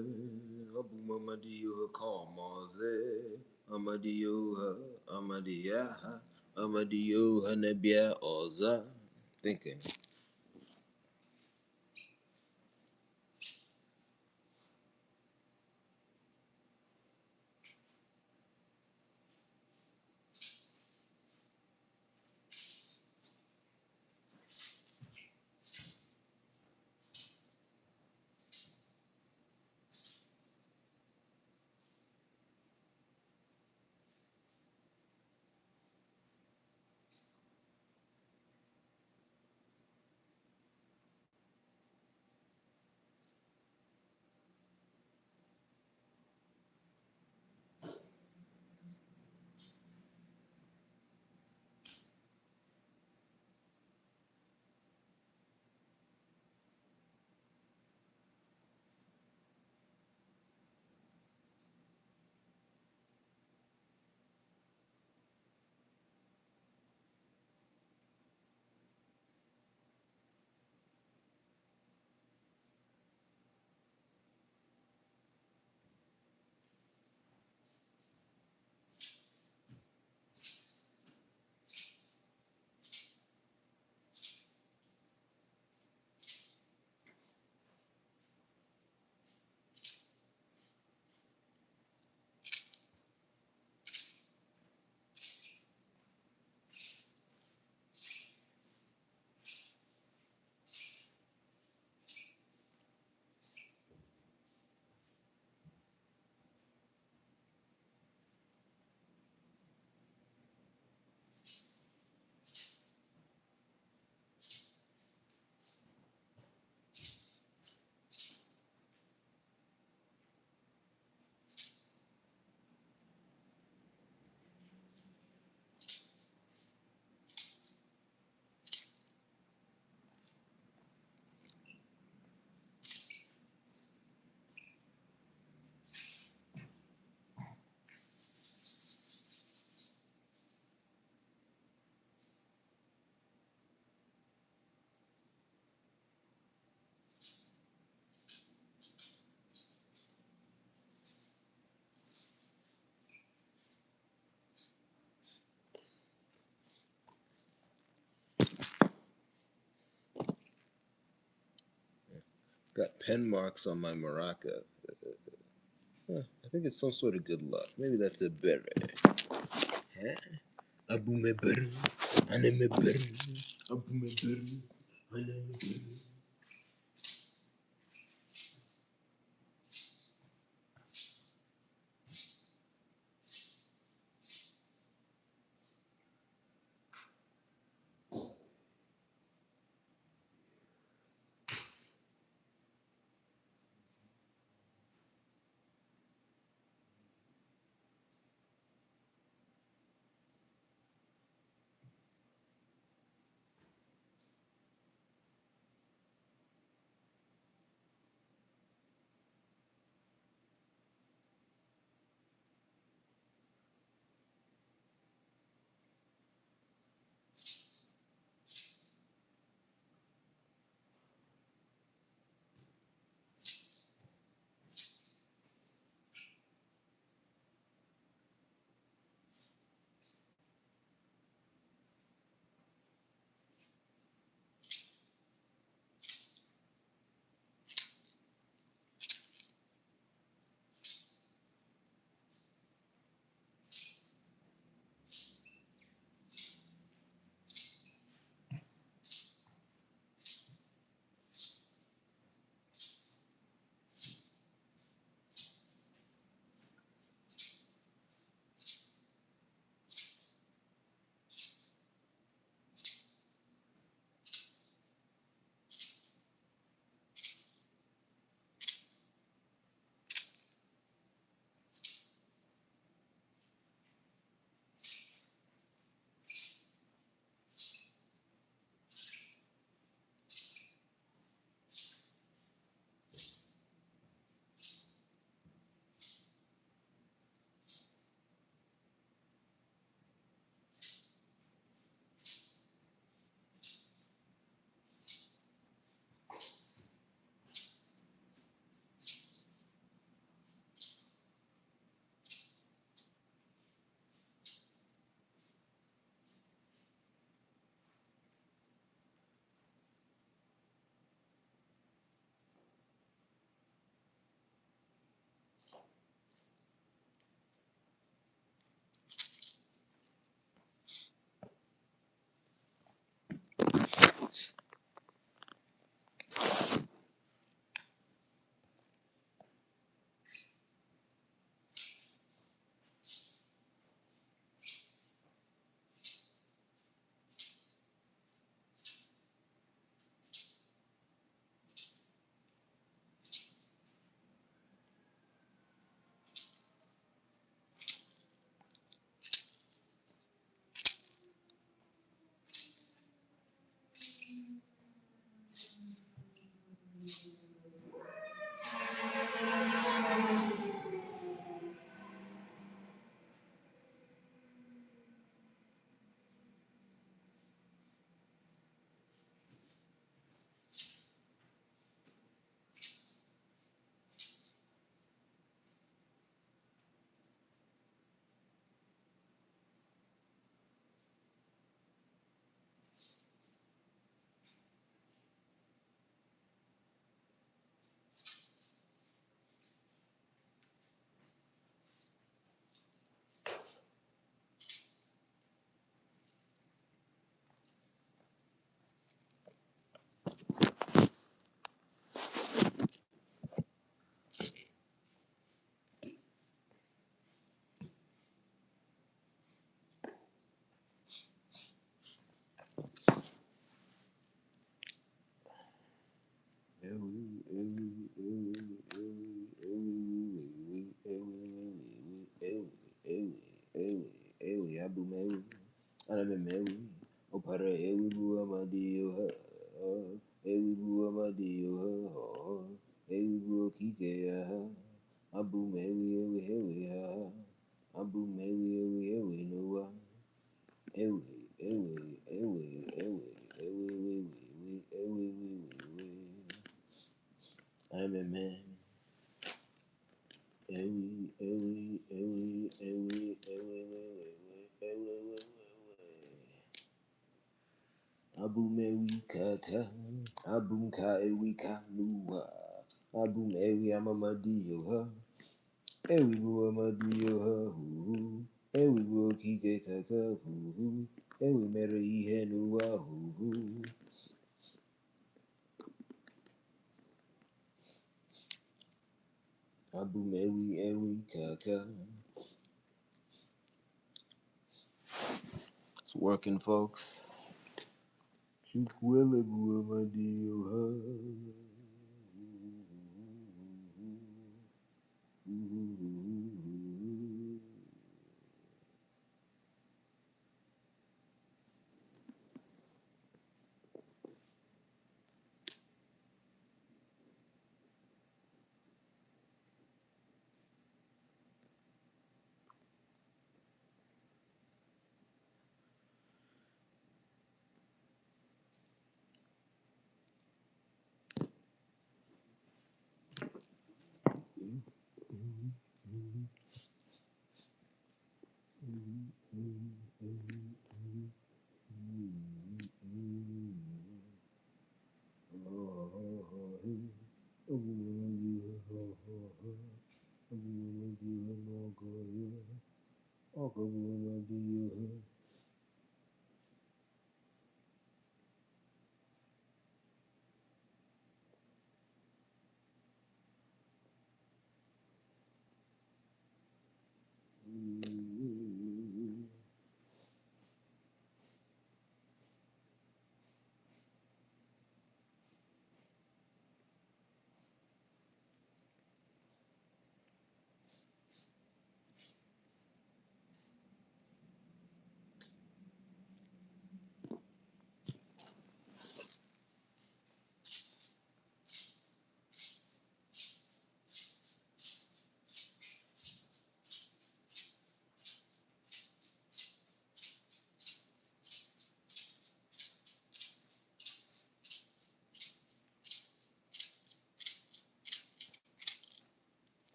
Abu Mamadi ha kamaze, Amadio ha, Amadia ha, Amadio ha nebia oza. Thinking. Got pen marks on my maraca. I think it's some sort of good luck. Maybe that's a beret. Huh? Abu me beru, ane me beru, Abu me beru, ane me beru. Opara ewibu amadiyo ha. Ewibu amadiyo ha. Ewibu okike ya ha. Abum ewi ha. Abum ewi noa. Ewi. I'm a man. Abum ewi kaka. Abum ka ewi ka nuwa. Abum ewi amamadiyo ha. Ewi bu amadiyo ha. Ewi bu okike kaka. Ewi mere ihe nuwa. Abum ewi kaka. It's working, folks. Chukwele bu amadiyo ha.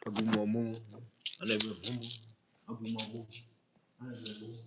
Abumamu, alebehumu, abumamu, alebehumu,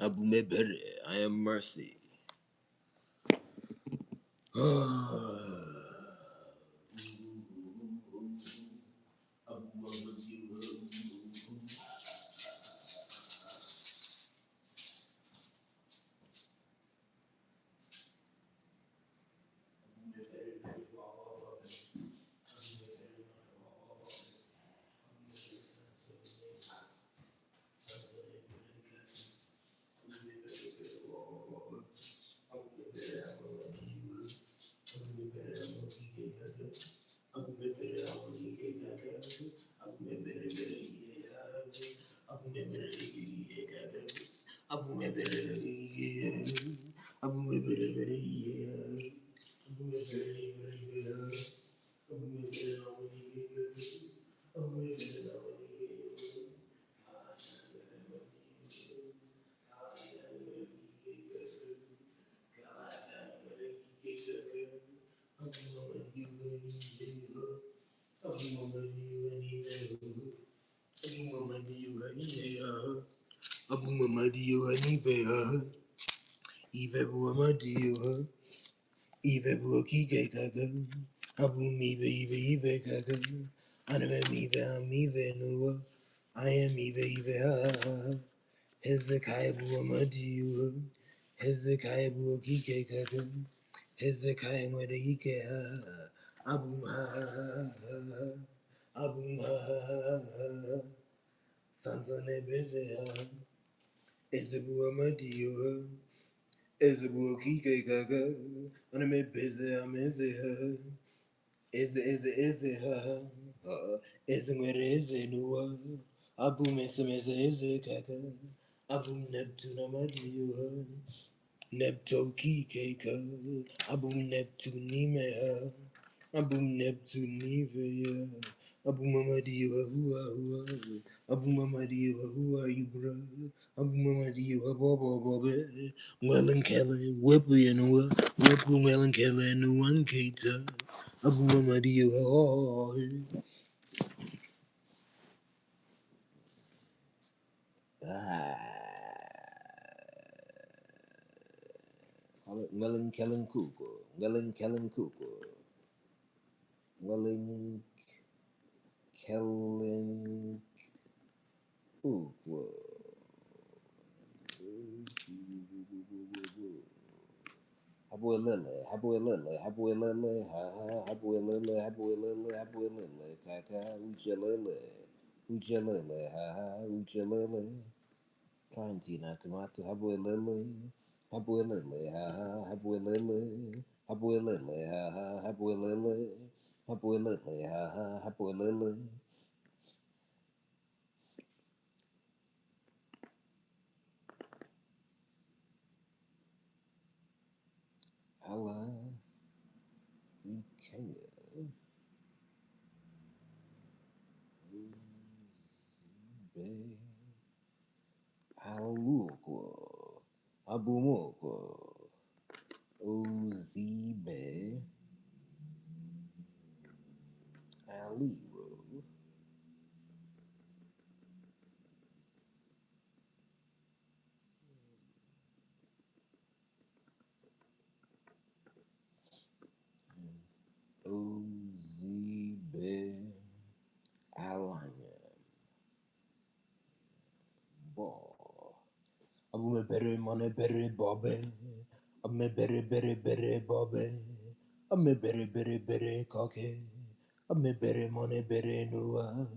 Abumebere, I am mercy. Abu Mamadio Hanibe, Eve Buamadio, Eve Buaki Gaga, Abu Mive Eve Gaga, Anime Mive Amive Noah, I am Eve Hezekiah Buamadio, Hezekiah Buaki Gaga, Hezekiah Madike, Abu Abu Sons of Nebizia, Ezebu Amadio, Ezebu Kike Gaga, and I'm a busy, I'm easy, is where is it? No, Abu Messamesa is a Gaga, Abu Neptune Amadio, Nepto Kike, Abu Neptune Nime, Abu Neptune Nive, Abu Mamadi, who Abu Mamadi, who are you, bro? Abu Mamadi, Bob, well and Kelly, Whippy and Whipple, well and Kelly, and one Kater. Abu Mamadi, oh, Welling Kellen Kuko, Welling Kellen Kuko, Welling Kellen Kuko. Habuelele, habuelele, habuelele, ha ha, habuelele, habuelele, habuelele, kaka, ujalele, ujalele, ha ha, ujalele. Cantina tomato, habuelele, habuelele, ha ha, habuelele, habuelele, ha ha, habuelele, habuelele, ha ha, habuelele. Hala, Kenya. Aluko, Abumoko, Ozibe, Aliro, Ozibe, Alanya, Bo, Abume Berry, Money Berry, Bobby, Ame Berry, Berry, Berry, Bobby, Ame Berry, Berry, Berry, Cocky, Ame Berry, Money Berry, Noah.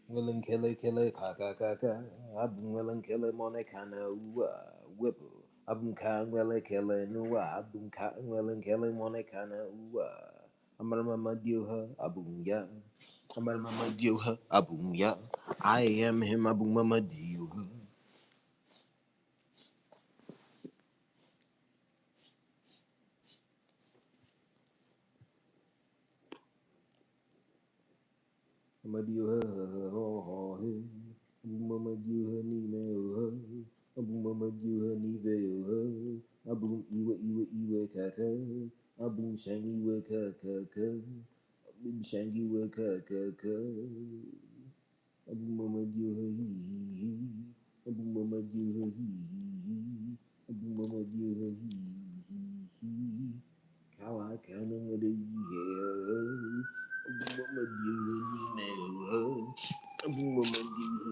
Willing kille, kaka, Abum willing kille, monekana, whipple. Abum can willing kille, nua, Abum can willing kille, monekana, Amalama dioha, Abum ya. Amalama dioha, Abum ya. I am him, Abum mama dioha. Amadioha, ho, Abum mama dioha, ni me, Abum mama dioha, ni ve, Abum iwe, kaka. Abum shang iwe, kaka. Shangy waka kaka, Abu Mama Dio he, Abu Mama Dio he, Abu Mama Dio he, Kawa Kana Mother ye, Abu Mama Dio he, Abu Mama Dio he,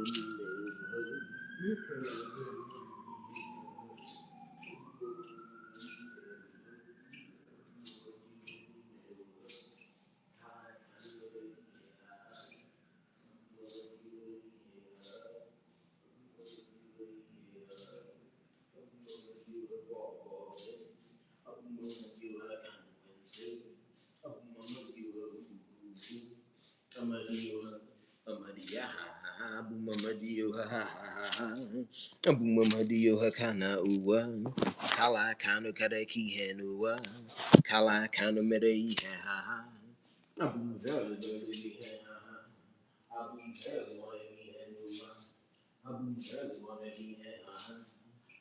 Abu Mamadio Hakana Uwa, Kala Kano Kareki Henua, Kala Kano Merei, Abu Zara baby Abu Zara wanna be Abu Zara wanna be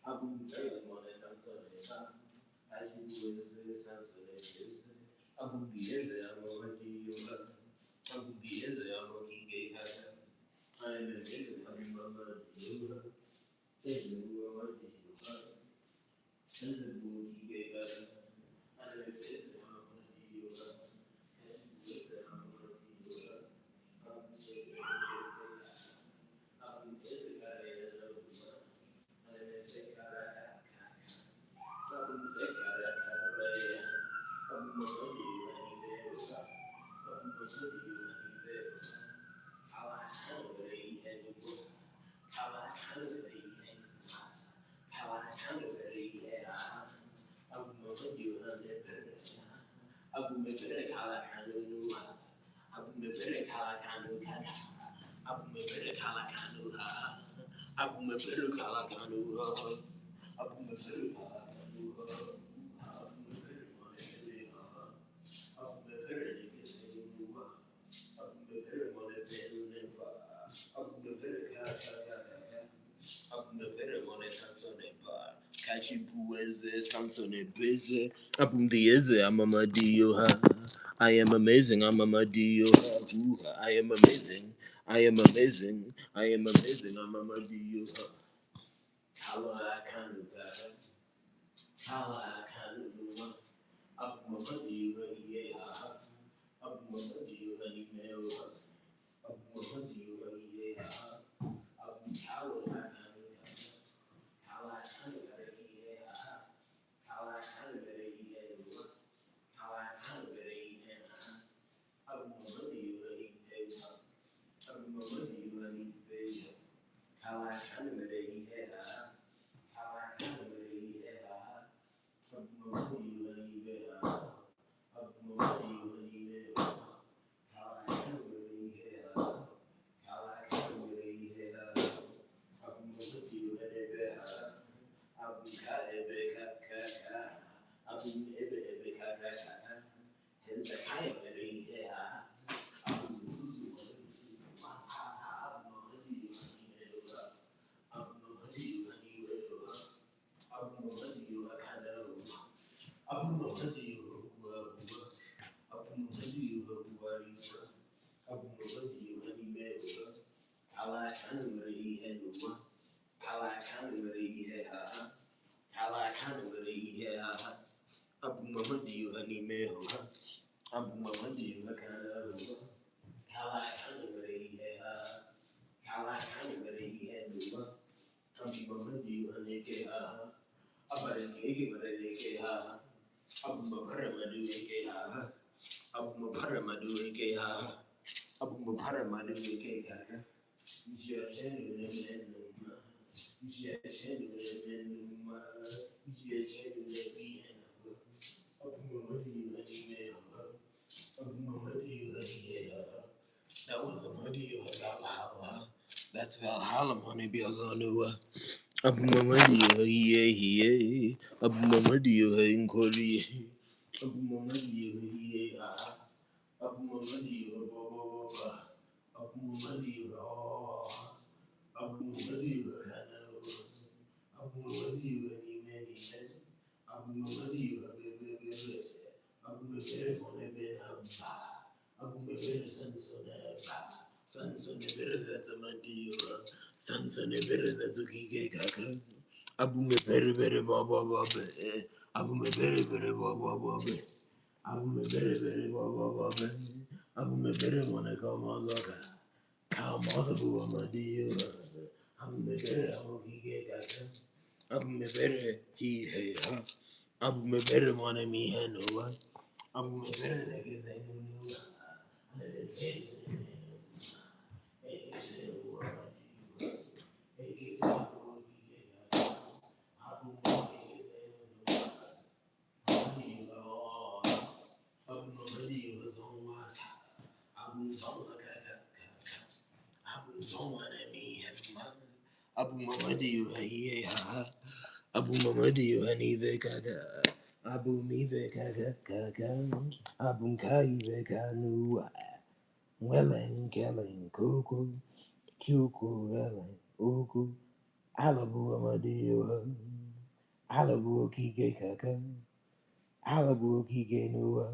Abu Zara wanna sound as you was the sounds of this Abu Bieza I'm gonna give you Abu Bieza I'm gonna keep I am a nigga coming mama Thank you mama Abu Mebere Kala Kanu Abu Mebere Kala Kanu Abu Mebere Kala Kanu Abu Mebere Kala Kanu Abu Mebere Kala Kanu Abu Mebere Abu Mebere Abu Mebere Kala Abu Mebere Mone Tansonepa Kachipueze Sansone Abum Dieze, I'm a Madio. I am amazing, I'm a Madio. I am amazing, I am amazing, I am amazing, I'm a Madio. How I can do that. How I can do that. Abum Madio, yeah. Abum Madio, honey, mail. Abum Madio, yeah. Abum How I can do that. How I can do that, yeah. How I can do that, yeah. How I can do that, yeah. Abu Muhammad Abu Muhammad Kala Kanuri Kala Kanuri Abu Muhammad Abu Muhammad Kala Kanuri Kala Kanuri Abu Muhammad Abu Kaebe Kaka Abu Ebe Kaka Hezekiah Abu Mamadi, honey, mail. Abu Mamadi, Kala Kanuri, Kala Kanuri, Abu Mamadi, honey, Abadi, Abu Maparamadu, Abu Maparamadu, Abu Maparamadu, that was a muddy Valhalla. That's Valhalla money bills on the Abu Mamadi, yeah. Abu Mamadi, in Korea. Abu Mamadi, yeah. Abu Mamadi, Abu Mamadi, Abu Mamadi, Abu Mamadi, Abu Mamadi, Abu Mamadi, Abu Mamadi, Sanson, that's a Madi, Sanson, that's a Kike. Abu Mebere, Baba, Abu Mebere, Baba, Abu Mebere, Baba, Abu Mebere, Monaco, Mazoka, Cow Mazabu, Madi, Abu Mebere, Abu Mebere, he, Abu Mebere, Monami, and no one. Abu Mebere, Abu Mamadi, Abu Mamadi, Honey, Vegada, Abu mive kaka kaka. Abu kaive kanua. Wellen kellen kuku. Chuku wellen uku. Alabu amadio. Alabu kike kaka. Alabu kike nua.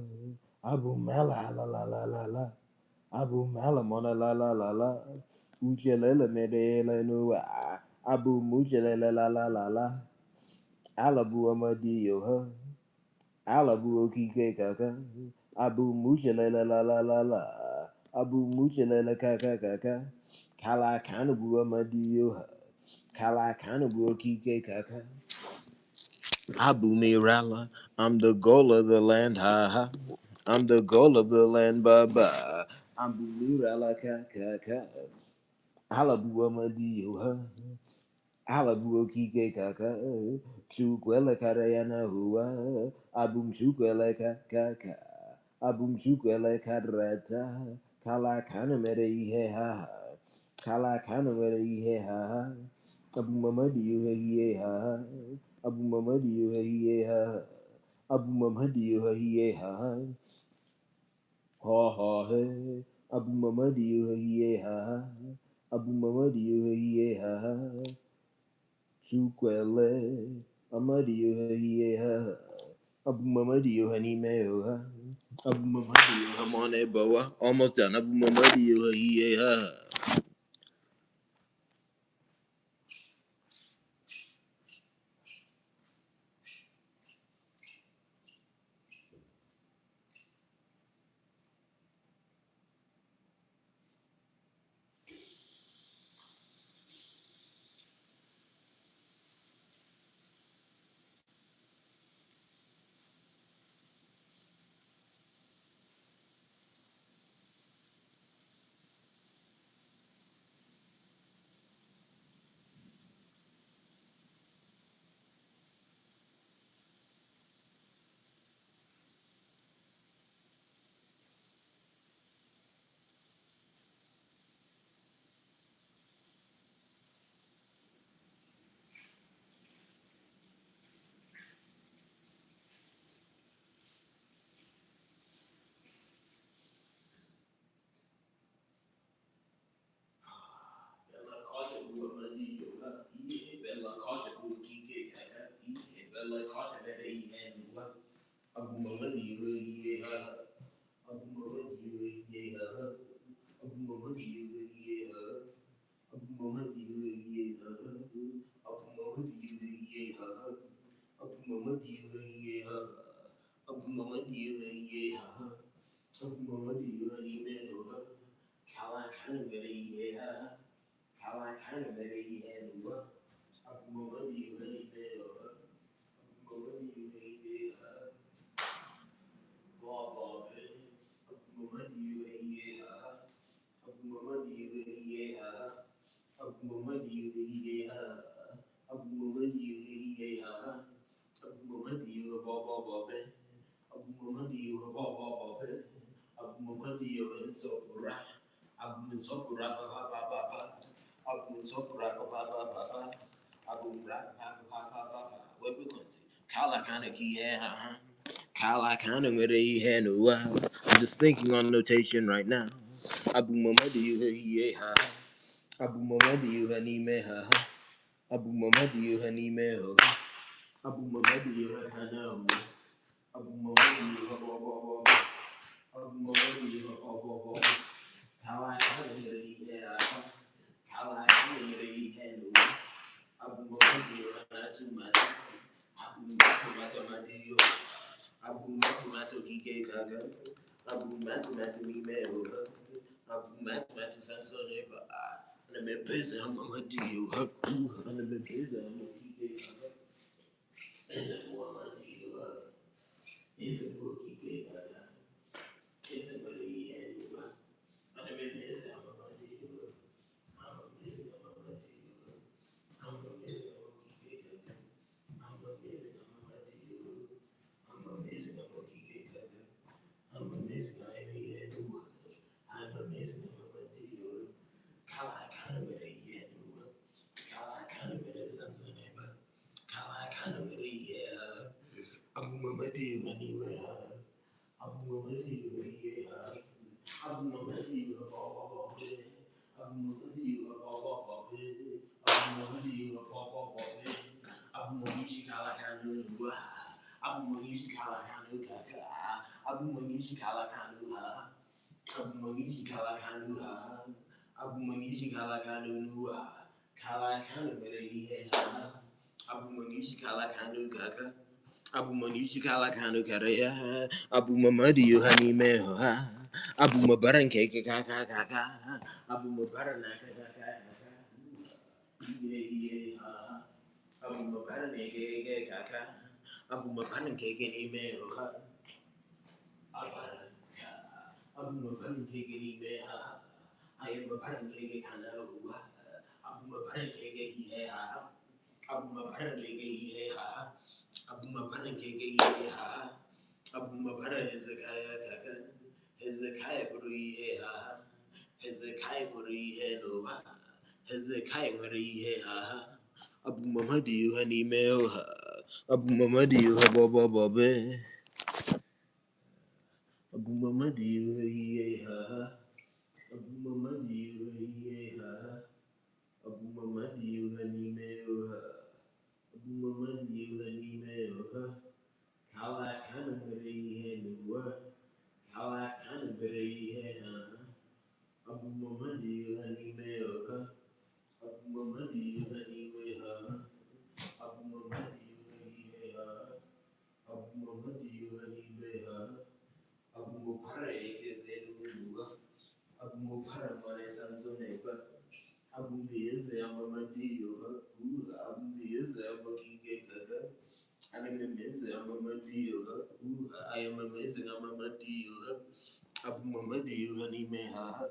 Abu mala la la la la la. Abu mala mona la la la la. Ujelele medele nua. Abu mujelele la la la la. Alabu amadio. Alabu okike kaka. Abu mujelele la la la la. Abu mujelele kaka kaka. Kala kanabu amadio. Kala kanabu okike kaka. Abu Mirala, I'm the goal of the land, ha ha. I'm the goal of the land, ba ba. Abu Mirala, ka ka ka. Alabu Amadio, ha. Alabu Okike kaka. Chukwele Karayana hua. Abum Chukwele kaka. Abum Chukwele Karata. Kala Kana Mere Ihe ha. Kala Kana Mere Ihe ha. Abu Mamadi Ihe ha. Abu Mamadi Ihe ha. Abu Mamadi Ihe ha. Ha ha he. Abu Mamadi Ihe ha. Abu Mamadi Ihe ha. Chukwele Amadi Ihe ha. Abu Mamadi Hanime ha. Abu Mamadi Hamone Boa. Almost done. Abu Mamadi Ihe ha. Bella Costa Kike Kaka, Bella Costa that he had Abu Mamadi, Abu Mamadi, Abu Mamadi, Abu Mamadi, Abu Mamadi, Abu Mamadi, Abu Mamadi, Abu Mamadi, Kala kind of very, Kala kind of very, Abu Mamadi, Kala kind of key, Kala kind of where he had no. I'm just thinking on notation right now. Abu Mamadi, you ha. Abu Mamadi, you hanime ha. Abu Mamadi, you hanime ho. Abu Mamadi, you hana. Abu Mamadi, you ha. Abu Mamadi, you ha. Kala kind of where he had. Kala kind of where he had no. Abu Mamadi, you hana too much. Abu Mamadi, Abu Mathematu Kike Kaga, Abu Mathematu Mimeo, Abu Mathematu Sansoneba, and the Mepesa Hamadio, and the Mepesa Kike Kaga, is it Wamadio, is it Kike Kaga, is it Maria, and the Mepesa Hamadio, I'm a missing Hamadio, I'm a missing Kike Kaga, I'm a missing Hamadio, I'm a missing Kike Kaga. I'm amazing. I'm amazing. Kala kana mere yenu. Kala kana mere zanzaneba. Kala kana mere yeah. anywhere. Abu Mamadi, Abu Mamadi, Abu Mamadi, Abu Mamadi, Abu Manishi Kalakanu, Abu Manishi Kalakanu Kaka, Abu Manishi Kalakanu, Abu Manishi Kalakanu, Abu Manishi Kalakanu, Kalakanu, Abu Manishi Kalakanu Kaka. Abu Manishi Kalakanu Karea, Abu Mamadi Yohani Meho, Abu Mabaran Kaka Kaka, Abu Mabaran Kaka, Abu Mabaran Kaka, Abu Mabaran Kaka Meho, Abu Mabaran Kaka Meho, I am Mabaran Kaka Kana, Abu Mabaran Kaka, Abu Mabaran Kaka, Abu Mabaran Kaka, Abu Mabara Hezekiah Kaka, Hezekiah Buri ha, Hezekiah Muri Nova, Hezekiah Muri ha, Abu Mamadi Yuhani Mel, Abu Mamadi Yuhaba Babe, Abu Mamadi Yuhi ha, Abu Mamadi Yuhi ha, Abu Mamadi Yuhani Mel, Abu Mamadi Yuhani Mel, Kala Kanamari Nova. How I kind of very Abu Mamadi honey mail Abu Mamadi honey way Abu Mamadi honey Abu Mamadi honey way Abu Mupara is in Abu Mupara Mane Sansonega Abu Diaz Amamadi Abu Diaz Amaki Gaga I am amazing, I'm a Madi I am amazing, I'm a Madi Abu Mamadi honey meha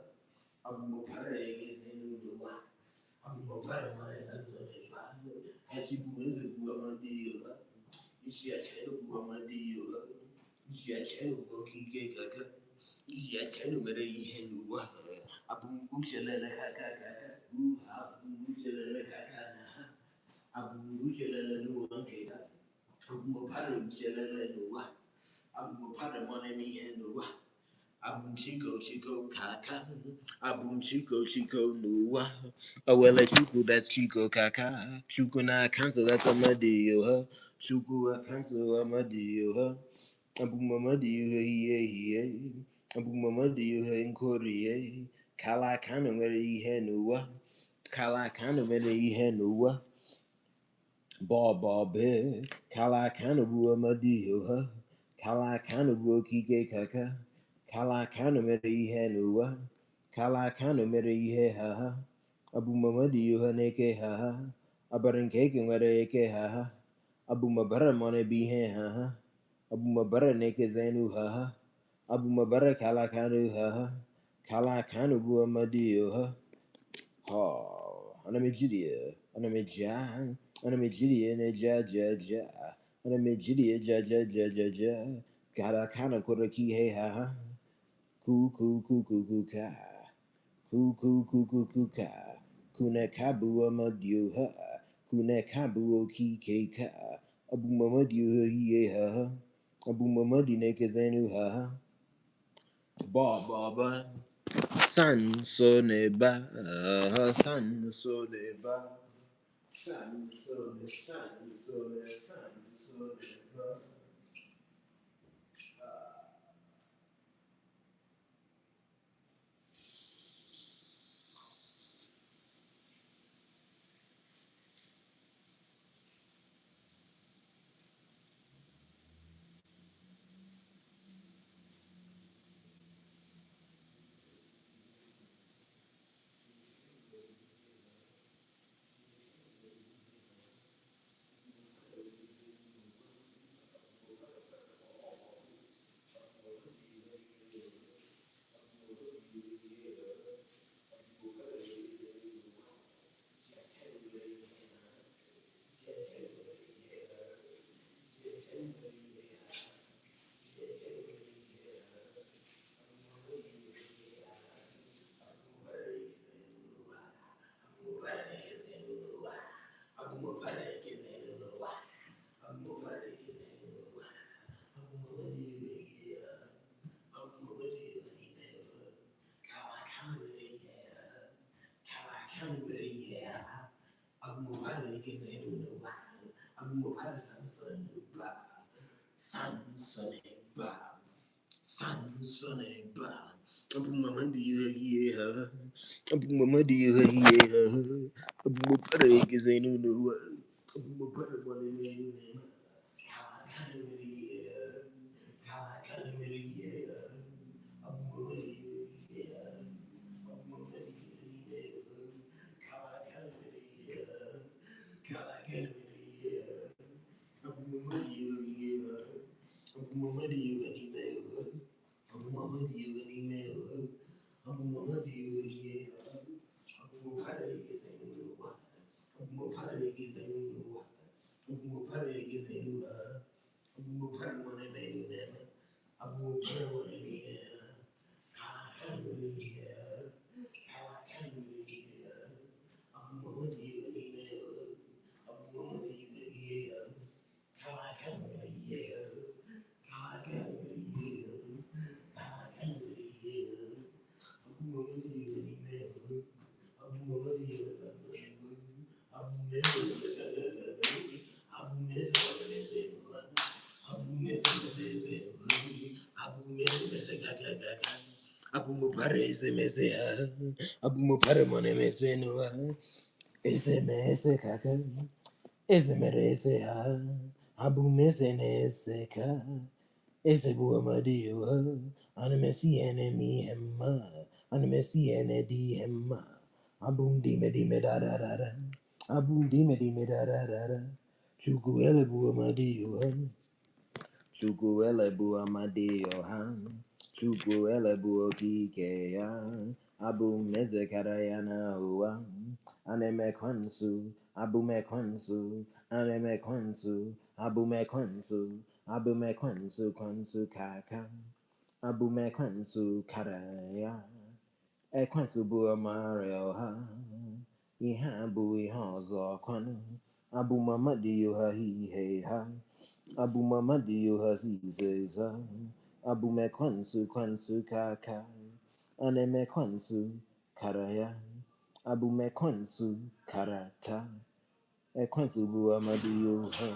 Abu Mupara is in the Abu Mupara Mane Sansonega Ajibu is a Buamadi Ishi a channel Buamadi Ishi a channel Boki Gaga Ishi a channel Mary Hendu Abu Mushala Kaka Abu Mushala Kaka Abu Mushala Nuanketa Abu Mupara Mushala Nua Abu Mupara Monemi Hendu Abum Chico Kaka. Abum Chico Nua. Oh well Chuku, that's Chico Kaka. Chuku na cancel, that's a madio, Chuku a cancel a madio, Abum Mamadio he Abum Mamadio in Korea. Kala Kana where he had Nua. Kala Kana where he had Nua. Be Kala Kanabu Amadio, Kala Kanabu Kike Kaka, Kala Kanameri Henua, Kala Kanameri Haha, Abu Mamadi Haneke Haha, Abaran Cake and Eke Haha, Abu Mabara Mone Be Haha, Abu Mabara Neke Zenu Haha, Abu Mabara Kala Kanu Haha, Kala Kanabu Amadio, Anamijidia, Anamijan, Anamijidia, Ja, Anamijidia, Ja, Gada kana koraki he ha, ku ka, ku ka, kuna kabu amadio ha, kuna kabu oki ke ka, abu mamadio he ha, abu mamadi nekezenu ha, ba. San so neba, san so neba, san so neba. Abu mama di yeah, Abu mama di yeah, Abu mo pare kizenu no, Abu mo pare mane ne, kala kala mere yeah, Abu mama di yeah, Abu mama di yeah, kala kala mere yeah, Abu mama di yeah, Abu mama di yeah. Abu Muhammad you and email. Abu Muhammad you yeah. Abu Muhammad is a new one. Abu Muhammad is a new one. Abu Muhammad is a new one. Abu Muhammad one a new name. Abu Muhammad one a yeah. Hallelujah. Hallelujah. Abu Muhammad you and email. Abu Muhammad you yeah. Hallelujah. Hallelujah. Abu Mupare is a message. Abu Mupare Mone Messenua. Is a message. Is a message. Abu Messenese. Is a Buamadio. Animesi enemy hemma. Animesi enedi hemma. Abum dime dime da da da da. Abum dime da da da da. Chuguele Buamadio. Chukwuele bụ amadi ọha, Chukwuele bụ okike ya, abụ m eze kara ya na ụwa, ana-emekọ nso, abụ m ekọ nso, ana-emekọ nso, abụ m ekọ nso, abụ m ekọ nso kọ nso kaka, abụ m ekọ nso kara ya, ekwensu bụ ọmara ọha, ihe a bụ ihe ọzọ kwanụ, abụ m amadi ọha ihe ha. Abu Mamadi Yohazizeza, Abu Mekwansu Kwansu Kaka, Ane Mekwansu Karaya, Abu Mekwansu Karata, Ekwansu Bu Amadi Yoha.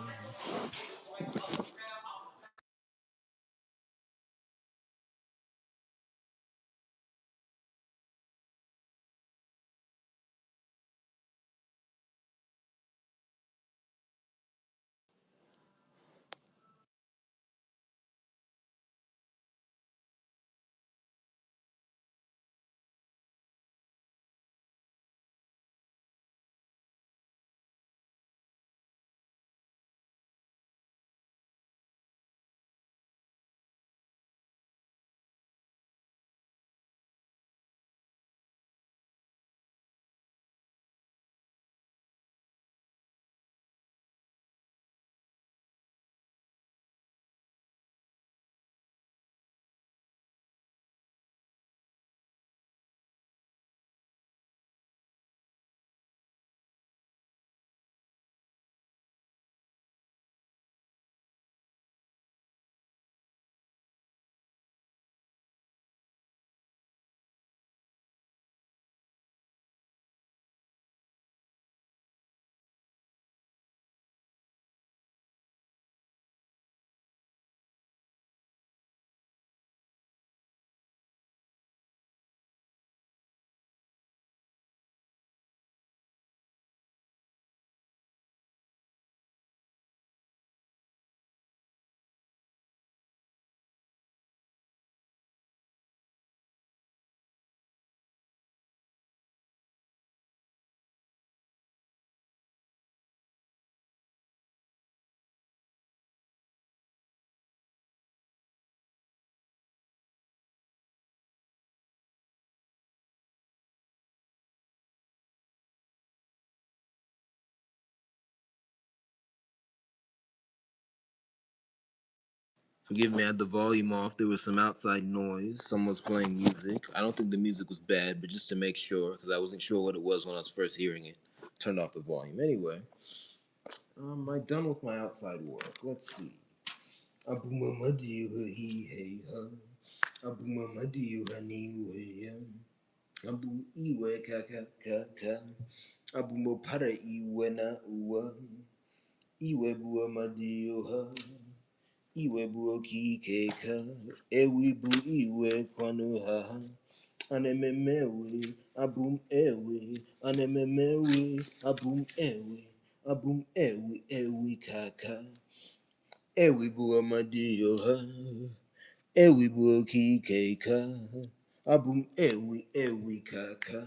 Forgive me, I had the volume off. There was some outside noise. Someone's playing music. I don't think the music was bad, but just to make sure, because I wasn't sure what it was when I was first hearing it, turned off the volume. Anyway, am I done with my outside work? Let's see. Abu Mamadi he hey Abu Mamadi Hani Abu Iwe ka Abu Mopara Iwe na Uwa Iwebu amadioha, iwebu okikeka, ewibu iwe kwanuha, anememewe, abum ewe, anememewe, abum ewe kaka, ewibu amadioha, ewibu okikeka, abum ewe kaka,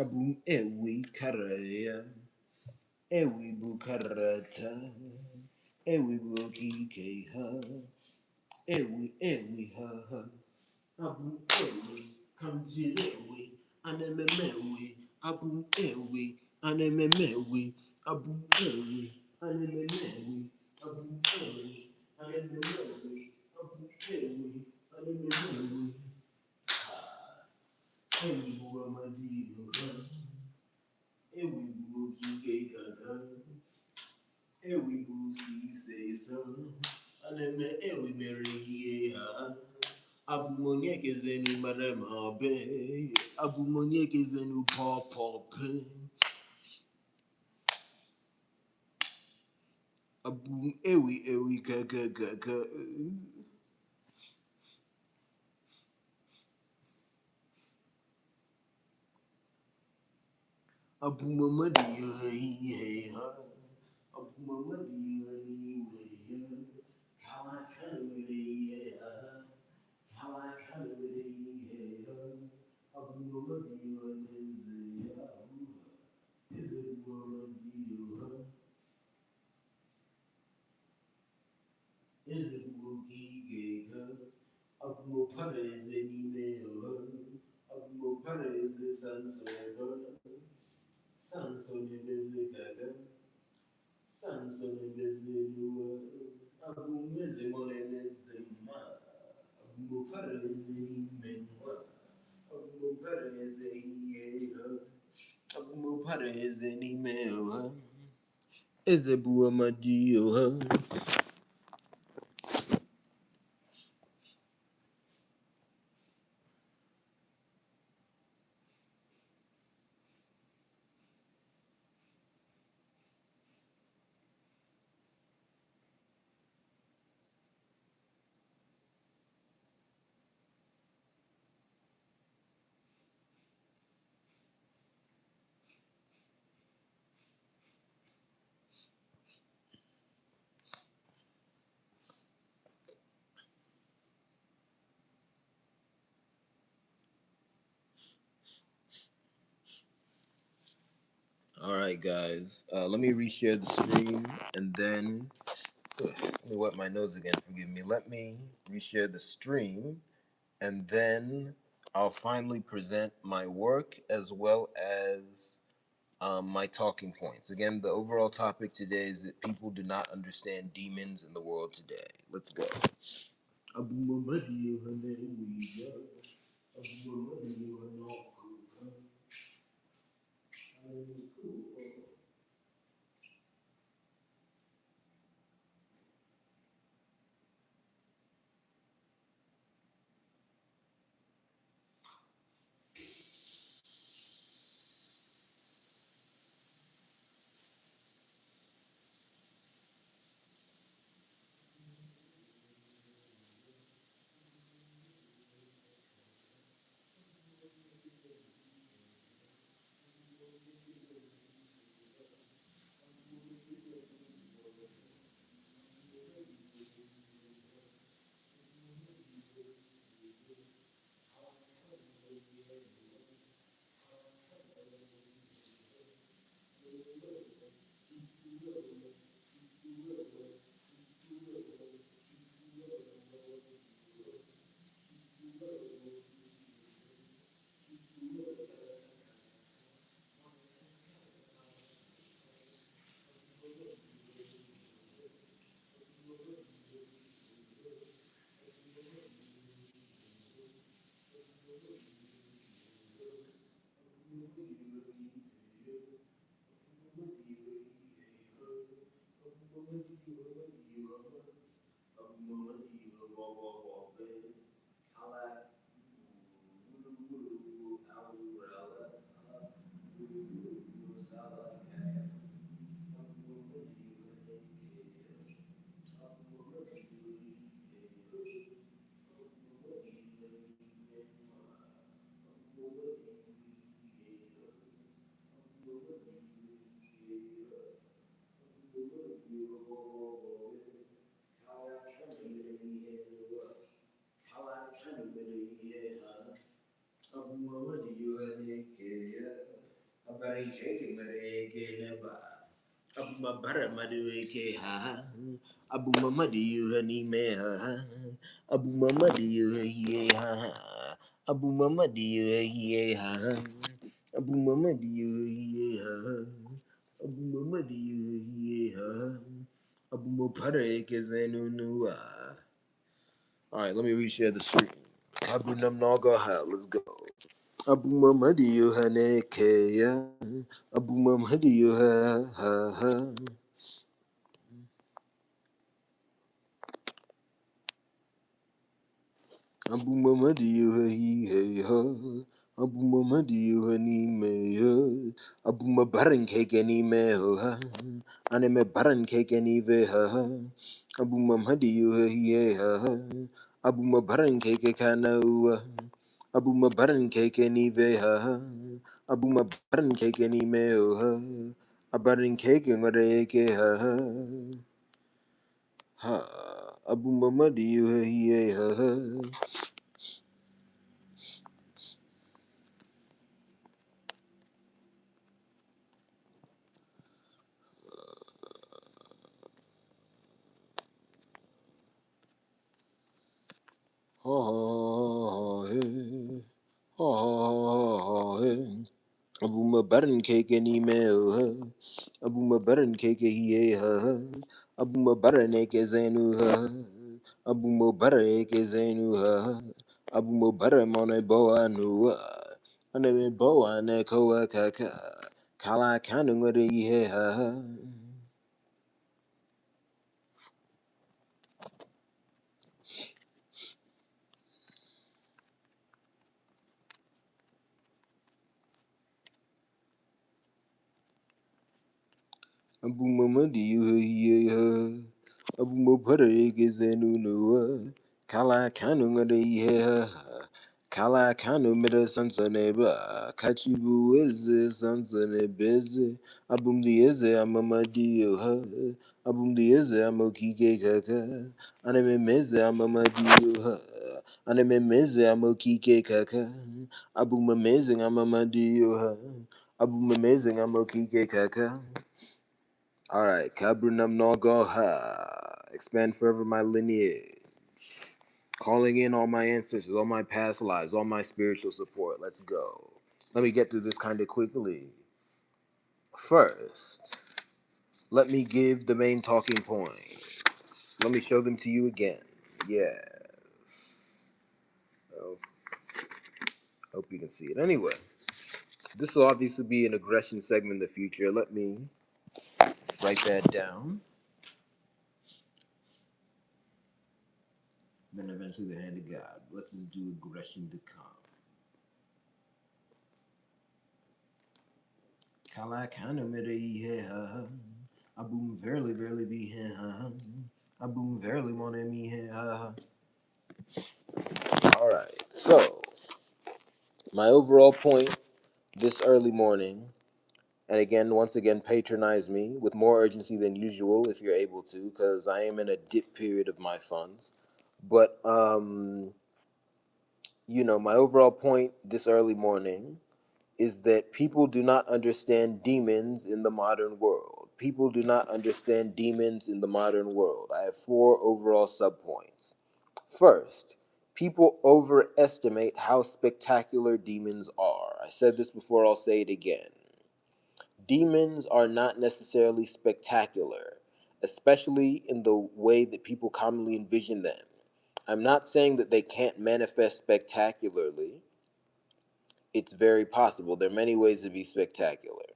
abum ewe karaya. Ewi bukarata, ewi bukike ha, ewi ha ha, abu ewi, kamjirewi, anememewi, abu ewi, anememewi, abu ewi, anememewi, abu ewi, anememewi, abu ewi, anememewi, ewi buamadiyo ha, ewi bukike kaka. Ewi busi say so, aleme ewi meri ha. Abumonye kezenu madam habe, abumonye kezenu pop. Abu ewi kaka. Abu mamadi hey ha. Abu mamadi hey. How I can really how I can really Abu mamadi is it mamadi is it mugi Abu mopare zenime Abu mopare ze Sanso nebeze gaga Sanso nebeze nuwa Abu meze mone meze ma Abu mopare zenime Abu mopare zenime Abu mopare zenime Ezebu amadiyo All right, guys. Let me reshare the stream and then let me wipe my nose again. Forgive me. Let me reshare the stream and then I'll finally present my work as well as my talking points. Again, the overall topic today is that people do not understand demons in the world today. Let's go. bara madueke ha. Abu mamadi you hanime ha. Abu mamadi you he ha. Abu mamadi you he ha. Abu mamadi you he ha. Abu mamadi you he ha. Abu mopare kezenunua. All right, let me reshare the screen. Abu namnaga ha. Let's go. Abu mamadi you haneke ya. Abu mamadi you ha. Abu Mamadi you hey ha. Abu Mamadi you hani me ha. Abu Mabaran cake any me ha. Anime baran cake any ve ha. Abu Mamadi you hey ha. Abu Mabaran cake kana Abu Mabaran cake any ve ha. Abu Mabaran cake any me ha. Abaran cake and what ha. Ha. Abu Mamadi you hey ha. Ha ha hey, ha hey. Abu Mabaran cake and email, Abu Mabaran cake he ha. Abu Mabaran eke zenu ha. Abu Mabaran eke zenu ha. Abu Mabaran mone boa nua. Ane boa ne koa kaka. Kala kanu ngore he ha. Abu Mamadi you he ha. Abu Mopara Egezenu Noa. Kala Kanu Ngade Kala Kanu Meda Sansaneba. Kachibu Eze Sansanebeze. Abum the Eze Amamadi Yoha. Abum the Eze Amokike Kaka. Anime Meze Amamadi Yoha. Anime Meze Amokike Kaka. Abum Amazing Amamadi Yoha. Abum Amazing Amokike Kaka. Alright, Kabrinam Nogoha. Expand forever my lineage. Calling in all my ancestors, all my past lives, all my spiritual support. Let's go. Let me get through this kind of quickly. First, let me give the main talking points. Let me show them to you again. Yes. Oh, hope you can see it. Anyway, this will obviously be an aggression segment in the future. Let me write that down. Then eventually the hand of God. Let them do aggression to come. Kala kana mere he ha. Abum verily be he ha. Abum verily mon me he ha. Alright, so my overall point this early morning, and again, once again, patronize me with more urgency than usual if you're able to, because I am in a dip period of my funds. But my overall point this early morning is that people do not understand demons in the modern world. People do not understand demons in the modern world. I have 4 overall subpoints. First, people overestimate how spectacular demons are. I said this before, I'll say it again. Demons are not necessarily spectacular, especially in the way that people commonly envision them. I'm not saying that they can't manifest spectacularly. It's very possible. There are many ways to be spectacular.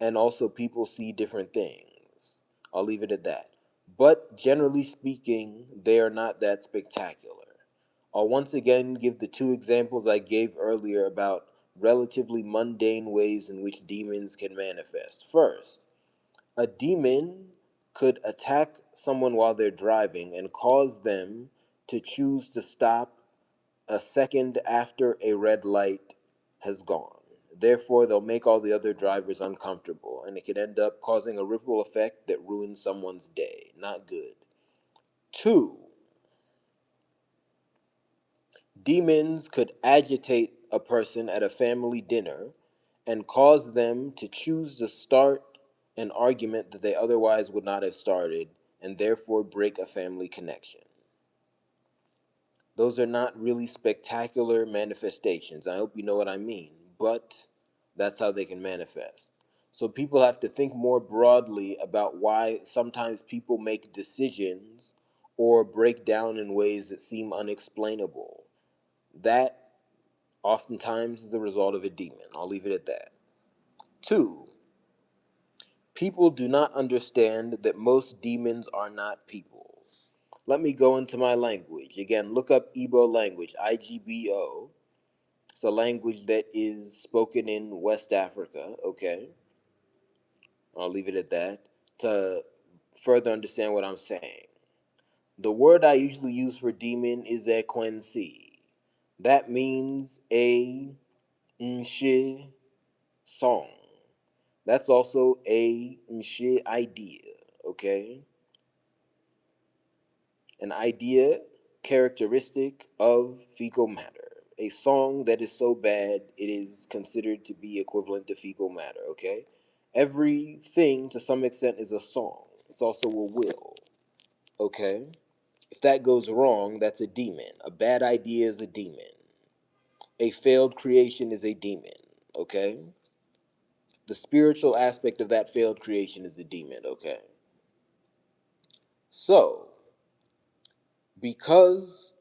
And also, people see different things. I'll leave it at that. But generally speaking, they are not that spectacular. I'll once again give the 2 examples I gave earlier about relatively mundane ways in which demons can manifest. First, a demon could attack someone while they're driving and cause them to choose to stop a second after a red light has gone. Therefore, they'll make all the other drivers uncomfortable, and it could end up causing a ripple effect that ruins someone's day. Not good. 2, demons could agitate a person at a family dinner and cause them to choose to start an argument that they otherwise would not have started, and therefore break a family connection. Those are not really spectacular manifestations. I hope you know what I mean, but that's how they can manifest. So people have to think more broadly about why sometimes people make decisions or break down in ways that seem unexplainable. That oftentimes is the result of a demon. I'll leave it at that. 2, people do not understand that most demons are not people. Let me go into my language. Again, look up Igbo language, IGBO. It's a language that is spoken in West Africa, okay? I'll leave it at that to further understand what I'm saying. The word I usually use for demon is ekwensi. That means a nshi song. That's also a nshi idea, okay? An idea characteristic of fecal matter. A song that is so bad it is considered to be equivalent to fecal matter, okay? Everything to some extent is a song. It's also a will, okay? If that goes wrong, that's a demon. A bad idea is a demon. A failed creation is a demon, okay? The spiritual aspect of that failed creation is a demon, okay? So, because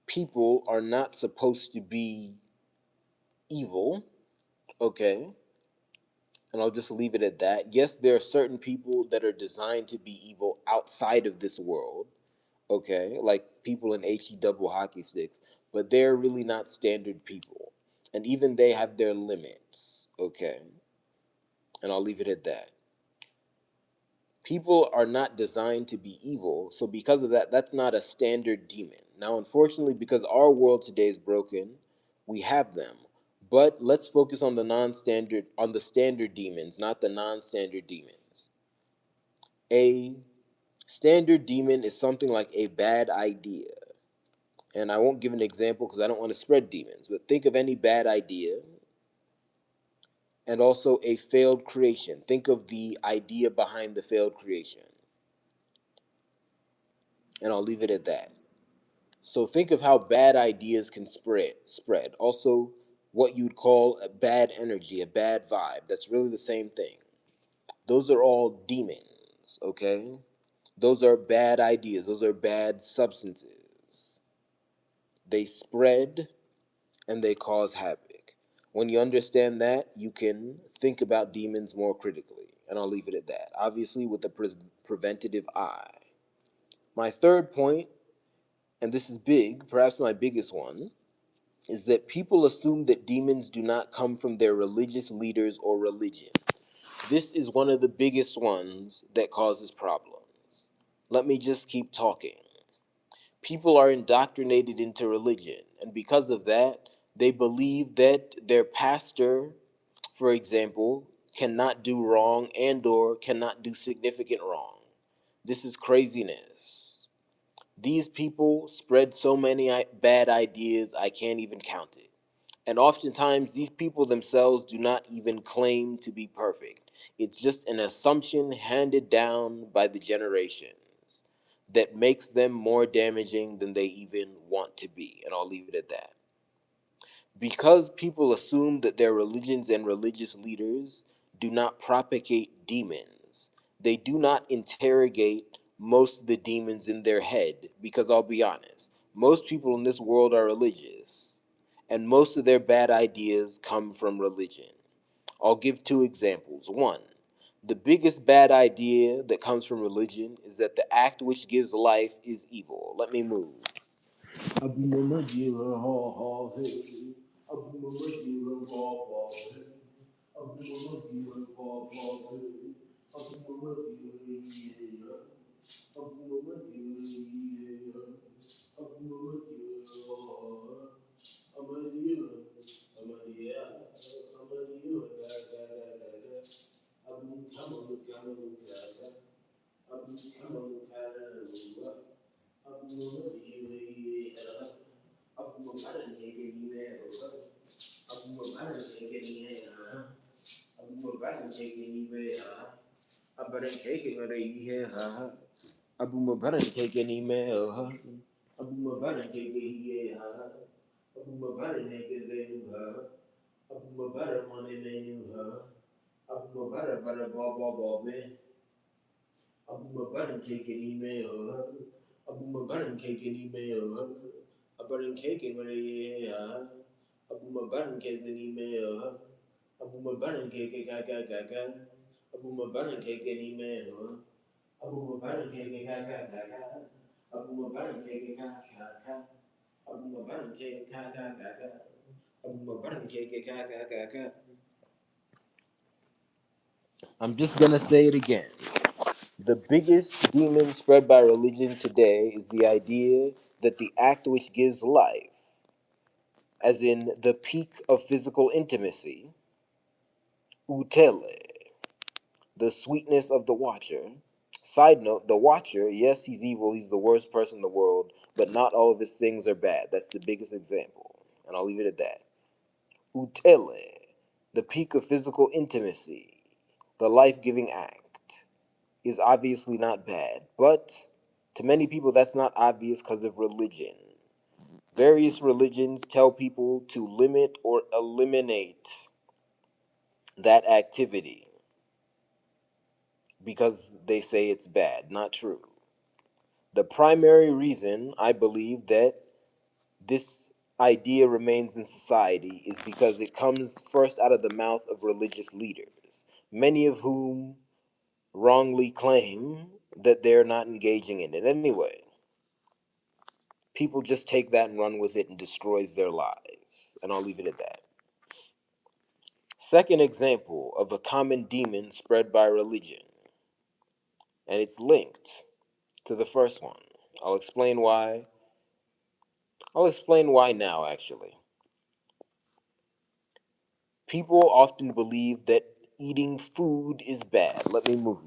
people are not supposed to be evil, okay, and I'll just leave it at that. Yes, there are certain people that are designed to be evil outside of this world, okay, like people in HE double hockey sticks, but they're really not standard people. And even they have their limits, okay, and I'll leave it at that. People are not designed to be evil, so because of that, that's not a standard demon. Now, unfortunately, because our world today is broken, we have them. But let's focus on the non-standard, on the standard demons, not the non-standard demons. A standard demon is something like a bad idea. And I won't give an example because I don't want to spread demons, but think of any bad idea. And also a failed creation. Think of the idea behind the failed creation. And I'll leave it at that. So think of how bad ideas can spread. Also, what you'd call a bad energy, a bad vibe. That's really the same thing. Those are all demons, okay? Those are bad ideas. Those are bad substances. They spread and they cause havoc. When you understand that, you can think about demons more critically. And I'll leave it at that. Obviously, with the preventative eye. My third point, and this is big, perhaps my biggest one, is that people assume that demons do not come from their religious leaders or religion. This is one of the biggest ones that causes problems. Let me just keep talking. People are indoctrinated into religion, and because of that, they believe that their pastor, for example, cannot do wrong and or cannot do significant wrong. This is craziness. These people spread so many bad ideas, I can't even count it. And oftentimes, these people themselves do not even claim to be perfect. It's just an assumption handed down by the generations that makes them more damaging than they even want to be. And I'll leave it at that. Because people assume that their religions and religious leaders do not propagate demons, they do not interrogate most of the demons in their head. Because I'll be honest, most people in this world are religious, and most of their bad ideas come from religion. I'll give 2 examples. 1, the biggest bad idea that comes from religion is that the act which gives life is evil. Let me move. cake ha. Abu Mabaran cake any mail ha. Abu Mabaran cake he ha. Abu Mabaran cake is a ha. Abu Mabaran money menu ha. Abu Mabaran butter ball man. Abu Mabaran cake any mail ha. Abu Mabaran cake any mail ha. A butter cake and ready ha. Abu Mabaran cake any mail ha. Abu Mabaran cake gaga. Abu Mabaran cake any mail ha. Abu Mabaran cake gaga. Abu Mabaran cake gaga. Abu Mabaran cake gaga. Abu Mabaran cake gaga. I'm just gonna say it again. The biggest demon spread by religion today is the idea that the act which gives life, as in the peak of physical intimacy, utele, the sweetness of the watcher. Side note, the watcher, yes, he's evil, he's the worst person in the world, but not all of his things are bad. That's the biggest example. And I'll leave it at that. Utele, the peak of physical intimacy, the life-giving act, is obviously not bad, but to many people that's not obvious because of religion. Various religions tell people to limit or eliminate that activity because they say it's bad. Not true. The primary reason I believe that this idea remains in society is because it comes first out of the mouth of religious leaders, many of whom wrongly claim that they're not engaging in it anyway. People just take that and run with it and destroys their lives. And I'll leave it at that. Second example of a common demon spread by religion, and it's linked to the first one. I'll explain why. I'll explain why now, actually. People often believe that eating food is bad. Let me move.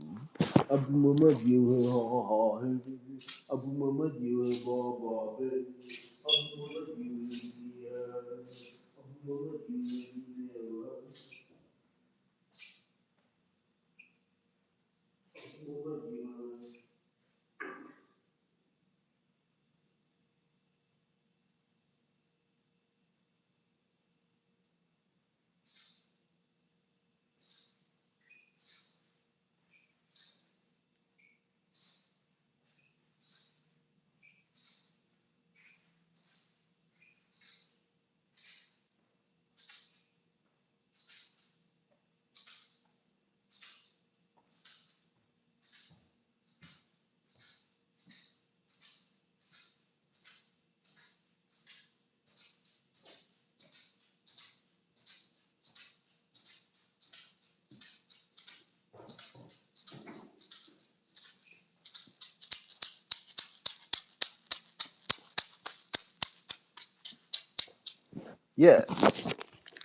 Yes,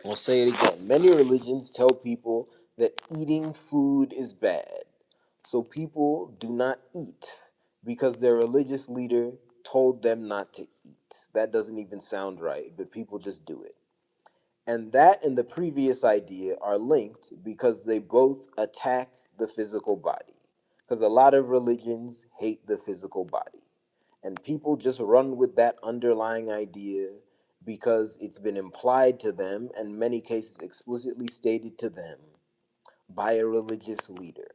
I'll say it again. Many religions tell people that eating food is bad. So people do not eat because their religious leader told them not to eat. That doesn't even sound right, but people just do it. And that and the previous idea are linked because they both attack the physical body. Because a lot of religions hate the physical body. And people just run with that underlying idea because it's been implied to them, and in many cases explicitly stated to them, by a religious leader.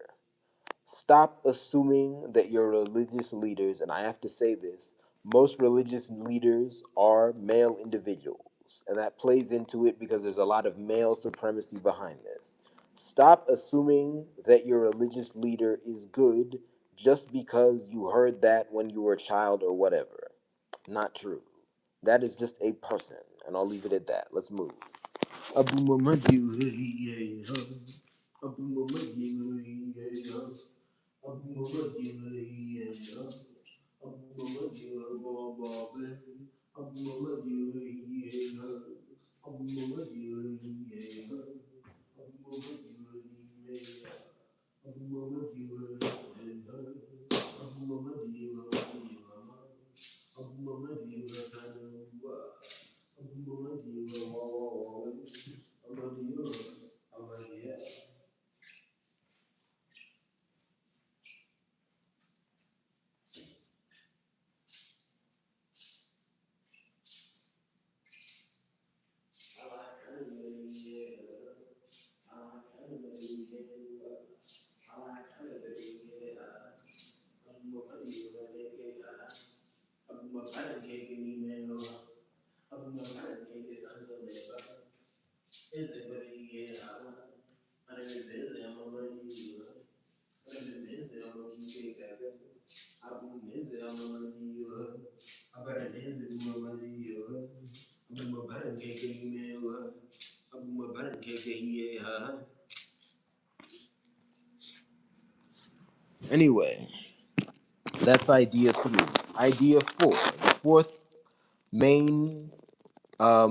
Stop assuming that your religious leaders, and I have to say this, most religious leaders are male individuals, and that plays into it because there's a lot of male supremacy behind this. Stop assuming that your religious leader is good just because you heard that when you were a child or whatever. Not true. That is just a person, and I'll leave it at that. Let's move. Abu Mamadu, Abu Mamadu, Abu Mamadu, Abu Mamadu, Baba, Abu Mamadu, Abu Mamadu, Anyway, that's idea 3. Idea 4, the fourth main, how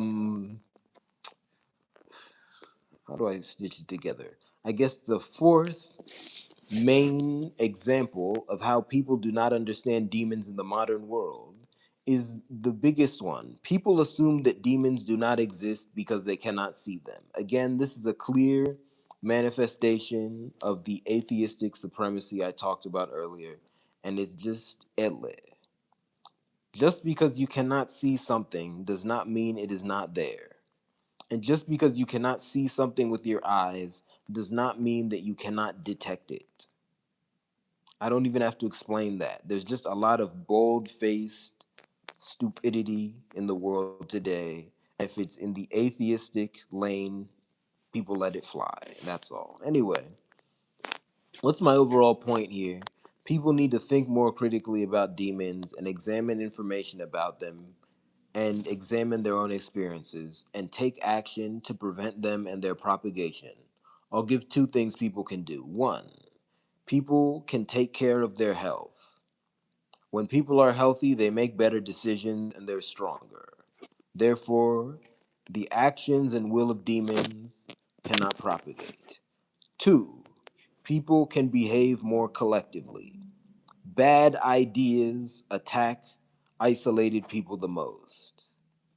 do I stitch it together? I guess the fourth main example of how people do not understand demons in the modern world is the biggest one. People assume that demons do not exist because they cannot see them. Again, this is a clear manifestation of the atheistic supremacy I talked about earlier, and it's just ele. Just because you cannot see something does not mean it is not there. And just because you cannot see something with your eyes does not mean that you cannot detect it. I don't even have to explain that. There's just a lot of bold-faced stupidity in the world today. If it's in the atheistic lane, people let it fly. That's all. Anyway, what's my overall point here? People need to think more critically about demons and examine information about them and examine their own experiences and take action to prevent them and their propagation. I'll give 2 things people can do. 1, people can take care of their health. When people are healthy, they make better decisions and they're stronger. Therefore, the actions and will of demons cannot propagate. 2, people can behave more collectively. Bad ideas attack isolated people the most.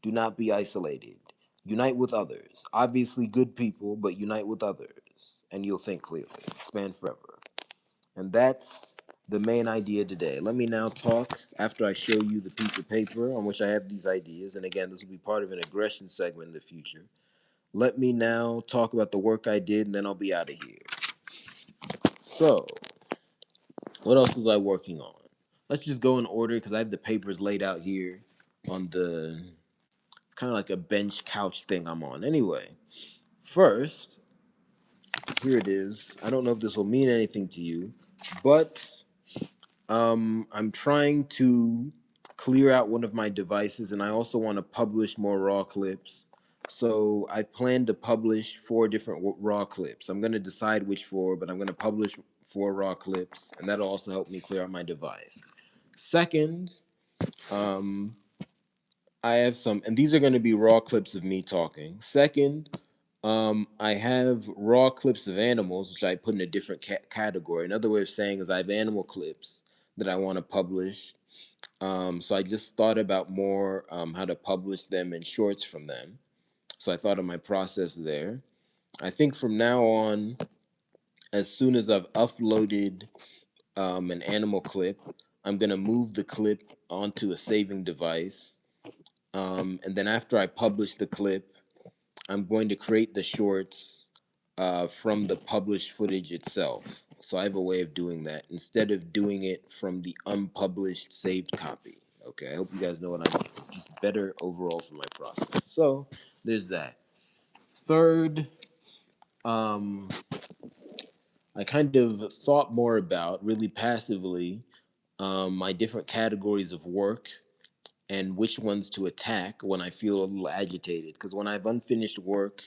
Do not be isolated. Unite with others. Obviously good people, but unite with others, and you'll think clearly. Expand forever. And that's the main idea today. Let me now talk after I show you the piece of paper on which I have these ideas. And again, this will be part of an aggression segment in the future. Let me now talk about the work I did, and then I'll be out of here. So, what else was I working on? Let's just go in order because I have the papers laid out here on the, it's kind of like a bench couch thing I'm on. Anyway, first, here it is. I don't know if this will mean anything to you, but I'm trying to clear out one of my devices, and I also want to publish more raw clips. So I plan to publish 4 different raw clips. I'm going to decide which 4, but I'm going to publish 4 raw clips, and that'll also help me clear out my device. Second, I have some, and these are going to be raw clips of me talking. Second, I have raw clips of animals, which I put in a different category. Another way of saying is I have animal clips that I want to publish. So I just thought about more how to publish them and shorts from them. So I thought of my process there. I think from now on, as soon as I've uploaded an animal clip, I'm going to move the clip onto a saving device. And then after I publish the clip, I'm going to create the shorts from the published footage itself. So I have a way of doing that instead of doing it from the unpublished saved copy. Okay, I hope you guys know what I mean. It's just better overall for my process. So there's that. Third, I kind of thought more about, really passively, my different categories of work and which ones to attack when I feel a little agitated. Because when I have unfinished work,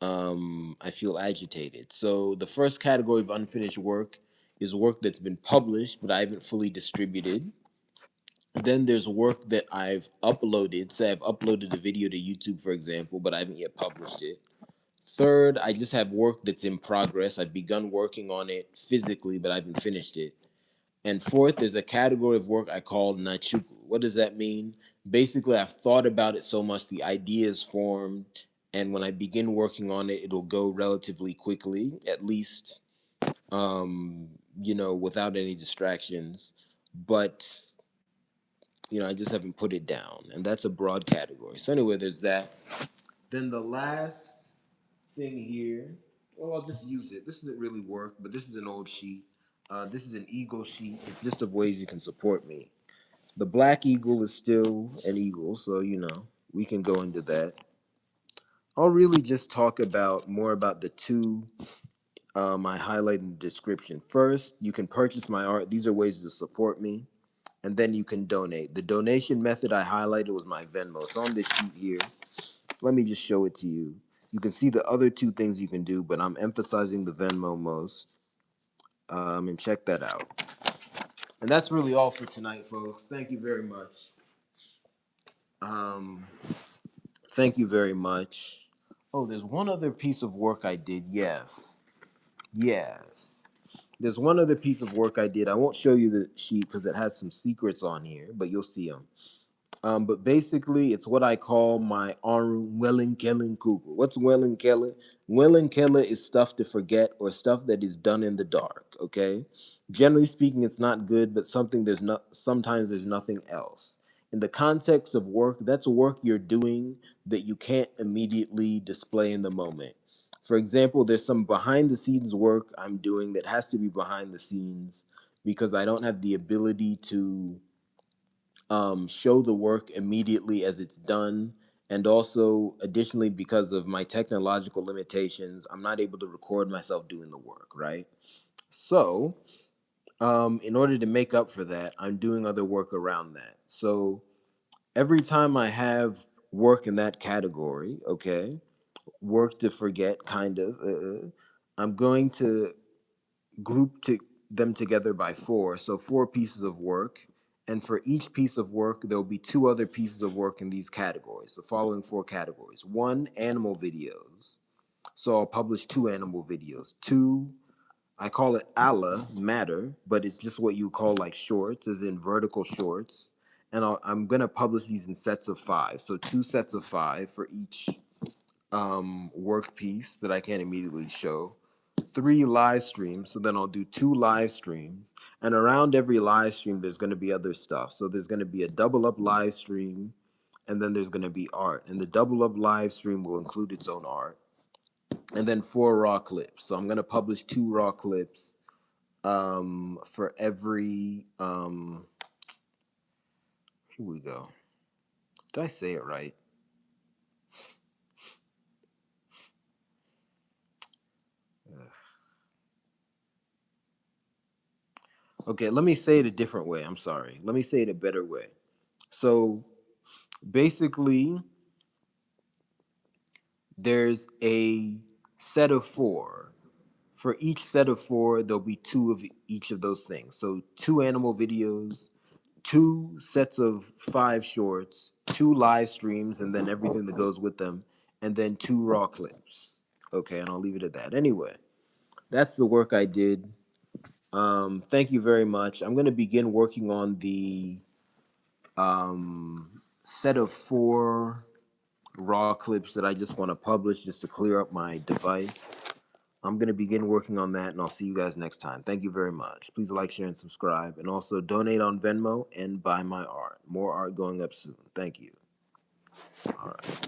I feel agitated. So the first category of unfinished work is work that's been published, but I haven't fully distributed. Then there's work that I've uploaded. Say I've uploaded a video to YouTube, for example, but I haven't yet published it. Third, I just have work that's in progress. I've begun working on it physically, but I haven't finished it. And fourth, there's a category of work I call nachuku. What does that mean? Basically, I've thought about it so much, the idea is formed, and when I begin working on it, it'll go relatively quickly, at least, without any distractions. But, I just haven't put it down, and that's a broad category. So anyway, there's that. Then the last thing here, well, I'll just use it. This doesn't really work, but this is an old sheet. This is an eagle sheet. It's just of ways you can support me. The black eagle is still an eagle, so we can go into that. I'll really just talk about more about the 2 I highlight in the description. First, you can purchase my art. These are ways to support me. and then you can donate. The donation method I highlighted was my Venmo. It's on this sheet here. Let me just show it to you. You can see the other two things you can do, but I'm emphasizing the Venmo most. And check that out. And that's really all for tonight, folks. Thank you very much. Thank you very much. Oh, there's one other piece of work I did. Yes. Yes. There's one other piece of work I did. I won't show you the sheet because it has some secrets on here, but you'll see them. But basically, it's what I call my Arun Wellenkellen Kugel. What's Wellenkellen? Wellenkellen is stuff to forget or stuff that is done in the dark. Okay, generally speaking, it's not good, but sometimes there's nothing else. In the context of work, that's work you're doing that you can't immediately display in the moment. For example, there's some behind the scenes work I'm doing that has to be behind the scenes because I don't have the ability to show the work immediately as it's done. And also, additionally, because of my technological limitations, I'm not able to record myself doing the work, right? So, in order to make up for that, I'm doing other work around that. So, every time I have work in that category, okay, work to forget, kind of, I'm going to group them together by four. So 4 pieces of work. And for each piece of work, there'll be 2 other pieces of work in these categories, the following 4 categories. 1, animal videos. So I'll publish 2 animal videos. 2, I call it ala, matter, but it's just what you call like shorts, as in vertical shorts. And I'm going to publish these in sets of 5. So 2 sets of 5 for each work piece that I can't immediately show. 3 live streams, so then I'll do 2 live streams, and around every live stream there's going to be other stuff. So there's going to be a double up live stream, and then there's going to be art, and the double up live stream will include its own art, and then 4 raw clips. So I'm going to publish 2 raw clips for every here we go. Did I say it right? Okay, let me say it a different way. I'm sorry. Let me say it a better way. So basically, there's a set of 4. For each set of 4, there'll be 2 of each of those things. So 2 animal videos, 2 sets of 5 shorts, 2 live streams, and then everything that goes with them, and then 2 raw clips. Okay, and I'll leave it at that. Anyway, that's the work I did. Thank you very much. I'm going to begin working on the set of 4 raw clips that I just want to publish just to clear up my device. I'm going to begin working on that, and I'll see you guys next time. Thank you very much. Please like, share, and subscribe. And also donate on Venmo and buy my art. More art going up soon. Thank you. All right.